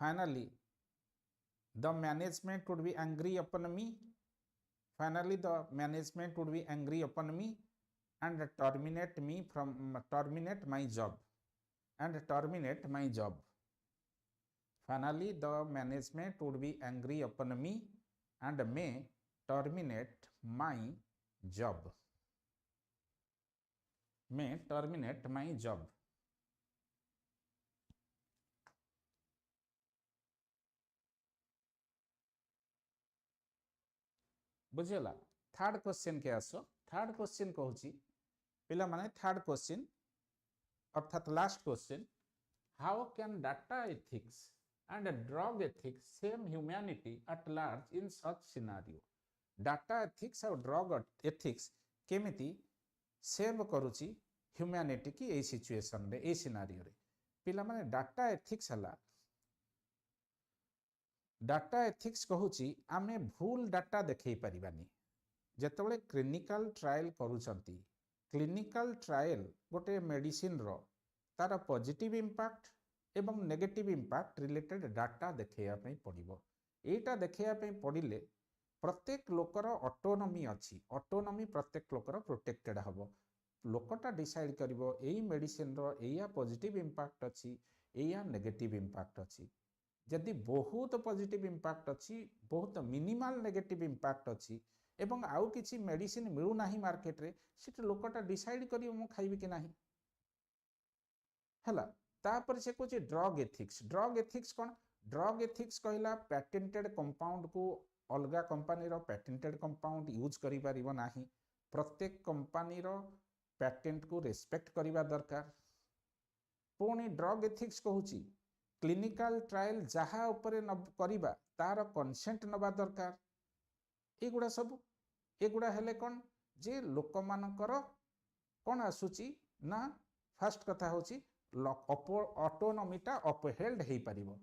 finally the management would be angry upon me finally the management would be angry upon me and terminate my job finally the management would be angry upon me and may terminate my job बुझेला third question के आसो third question कहूची पिला माने third question अर्थात last question how can data ethics and drug ethics same humanity at large in such scenario data ethics और drug ethics केमिति save करूची humanity की ए सिचुएशन रे ए सिनारियो रे पिला माने डाटा एथिक्स हला डाटा एथिक्स कहूची आमे भूल डाटा देखै परिबानी जेतबेले क्लिनिकल ट्रायल करूचंती क्लिनिकल ट्रायल गोटे मेडिसिन रो तार पॉजिटिव इंपैक्ट एवं नेगेटिव इंपैक्ट रिलेटेड डाटा देखैया पई पड़िबो एटा देखैया पई पड़िले प्रत्येक लोकर ऑटोनॉमी अछि ऑटोनॉमी प्रत्येक लोकर प्रोटेक्टेड हबो लोकटा डिसाइड करिवो एई मेडिसिन रो एया पॉजिटिव इंपैक्ट अछि एया नेगेटिव इंपैक्ट अछि जदि बहुत पॉजिटिव इंपैक्ट अछि बहुत मिनिमल नेगेटिव इंपैक्ट अछि एवं आउ किछि मेडिसिन मिलु नाही मार्केट रे सेट लोकटा डिसाइड करियो मु खाइबे कि नाही हला तापर से कुछ ड्रग एथिक्स कोन ड्रग एथिक्स कहला पैटेंटेड कंपाउंड को अलगा कंपनी रो पैटेंटेड कंपाउंड यूज करि परिबो नाही प्रत्येक कंपनी रो पैटेंट को रेस्पेक्ट करिबा दरकार पुणी ड्रग एथिक्स कहूची क्लिनिकल ट्रायल जहाँ उपरे करिबा तार कंसेंट नबा दरकार एगुड़ा सब एगुड़ा हेले कौन जे लोक मानकर कौन आसुची ना फर्स्ट कथा होची ऑटोनॉमीटा अपहेल्ड हेई परिबो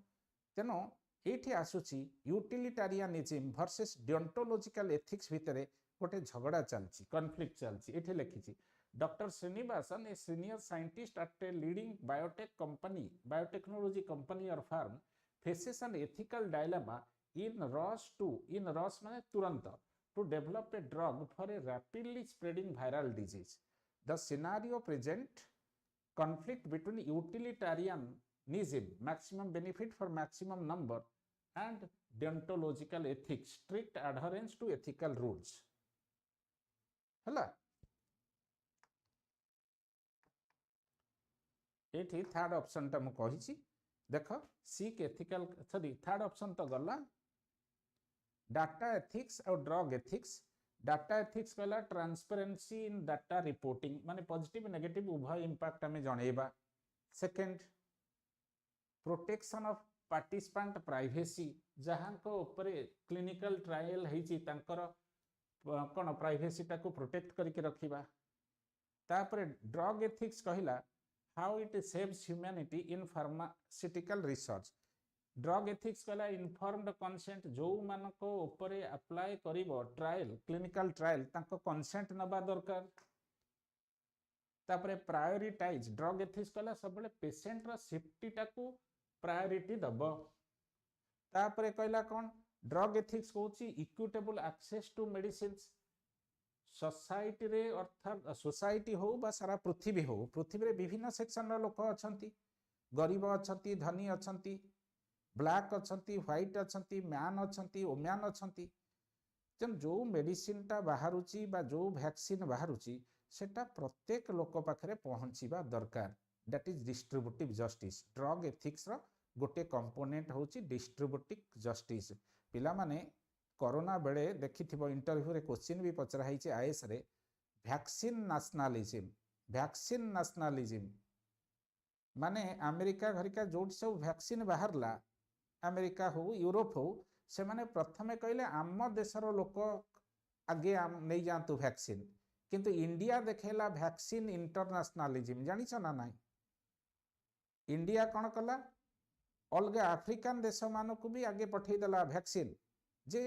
तेनो एठी आसुची यूटिलिटारियनिज्म वर्सेस डियोंटोलॉजिकल एथिक्स भितरे गोटे झगड़ा चलची कॉन्फ्लिक्ट चलची एठी लिखिची Dr. Srinivasan, a senior scientist at a leading biotechnology company or firm, faces an ethical dilemma in rush माने तुरंत to develop a drug for a rapidly spreading viral disease. The scenario present conflict between utilitarianism, maximum benefit for maximum number, and deontological ethics, strict adherence to ethical rules. ହେଲା एठी third option टा मु कहिछि देखो सीक ethical sorry third option तो गला data ethics और ड्रग एथिक्स डाटा एथिक्स कहला ट्रांसपेरेंसी इन डाटा रिपोर्टिंग माने पॉजिटिव नेगेटिव उभय इंपैक्ट हमें जणेबा second protection of participant privacy जहां को ऊपर क्लिनिकल ट्रायल हेछि तांकर कोन प्राइवेसी टाको प्रोटेक्ट करके रखिबा तापरे ड्रग एथिक्स कहला how it saves humanity in pharmaceutical research. Drug ethics कहला informed consent जो मानको ऊपर अप्लाई करिवो ट्रायल क्लिनिकल ट्रायल तांको कंसेंट नबा दरकार तापरे प्रायोरिटाइज ड्रग एथिक्स कहला सब बेले पेशेंट रो सेफ्टी टाको प्रायोरिटी दबो तापरे कहला कोन ड्रग एथिक्स कहूची equitable access to medicines society रे अर्थात सोसाइटी हो बा सारा पृथ्वी हो पृथ्वी रे विभिन्न सेक्शन रो लोक अछंती गरीब अछंती धनी अछंती ब्लैक अछंती व्हाइट अछंती मैन अछंती वुमेन अछंती जन जो मेडिसिन टा बाहरुची बा जो वैक्सीन बाहरुची सेटा प्रत्येक लोक पाखरे पहुंचीबा दरकार that is distributive justice drug ethics रो गोटे कंपोनेंट होची डिस्ट्रीब्यूटिव जस्टिस पिला माने कोरोना बेले देखिथिबो इंटरव्यू रे क्वेश्चन भी पचरा हिचे आईएएस रे वैक्सीन नेशनलिज्म माने अमेरिका घरिका जोट सब वैक्सीन बाहरला अमेरिका हो यूरोप हो से माने प्रथमे कहले आम देशर लोक आगे नै जांतु वैक्सीन किंतु इंडिया देखेला वैक्सीन इंटरनेशनलिज्म जानि छ ना नाही इंडिया कोन कला अलग अफ्रीकन देश मानको भी आगे पठै देला वैक्सीन जे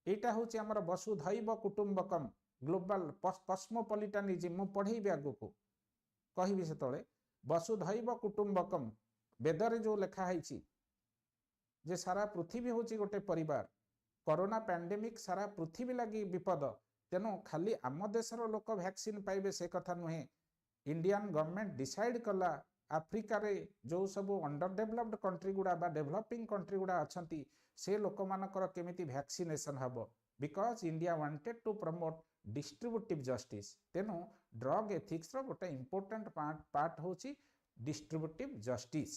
एटा होची हमर वसुधैव कुटुंबकम ग्लोबल कॉस्मोपॉलिटनिज्म मु पढेबे आगु को कहिबे से तळे वसुधैव कुटुंबकम वेदरे जो लेखा हैची जे सारा पृथ्वी होची गोटे परिवार कोरोना पैंडेमिक सारा पृथ्वी लगी विपद तेनो खाली आम देशर लोक वैक्सीन पाइबे से कथा नुहे इंडियन गवर्नमेंट डिसाइड कला आफ्रिका रे जो सब अंडर डेवलप्ड कंट्री गुडा बा डेवलपिंग कंट्री गुडा अछंती से लोक मानकर केमिति वैक्सीनेशन हबो because India wanted to promote distributive justice तेनो ड्रग एथिक्स रो गोटे इंपोर्टेंट पार्ट होची डिस्ट्रीब्यूटिव जस्टिस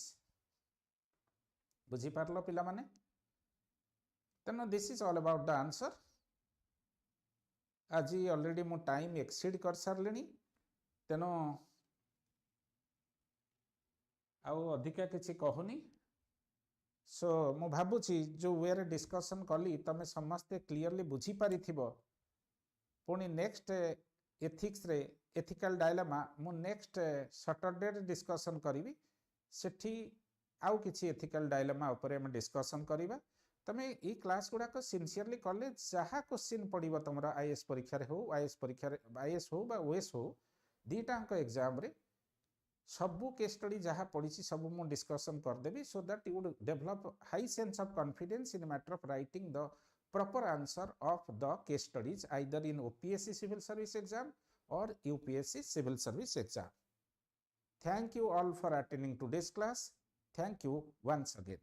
बुझी पारलो पिला माने तेनो this is all about the answer आज ऑलरेडी मु टाइम एक्सीड कर सारलेनी तेनो आउ अधिका किछि कहूनी सो मु भाबुची जो वे रे डिस्कशन कली तमे समस्ते क्लियरली बुझी पारि थिबो पुनी नेक्स्ट एथिक्स रे एथिकल डायलेमा मु नेक्स्ट सैटरडे रे डिस्कशन करिवि सेठी आउ किछि एथिकल डायलेमा ऊपर हम डिस्कशन करिबा तमे ई क्लास गुडा को सिंसियरली कॉलेज जहा क्वेश्चन पडिबो तमरा आईएएस परीक्षा रे हो आईएएस परीक्षा रे आईएएस हो बा ओएस हो दीटा को एग्जाम रे सबू केस स्टडी जहाँ पढ़ी सब मु डिस्कशन करदेवी so that you would develop high sense of confidence in matter of writing the proper answer of the case studies either in OPSC civil service exam or UPSC civil service exam. Thank you all for attending today's class. Thank you once again.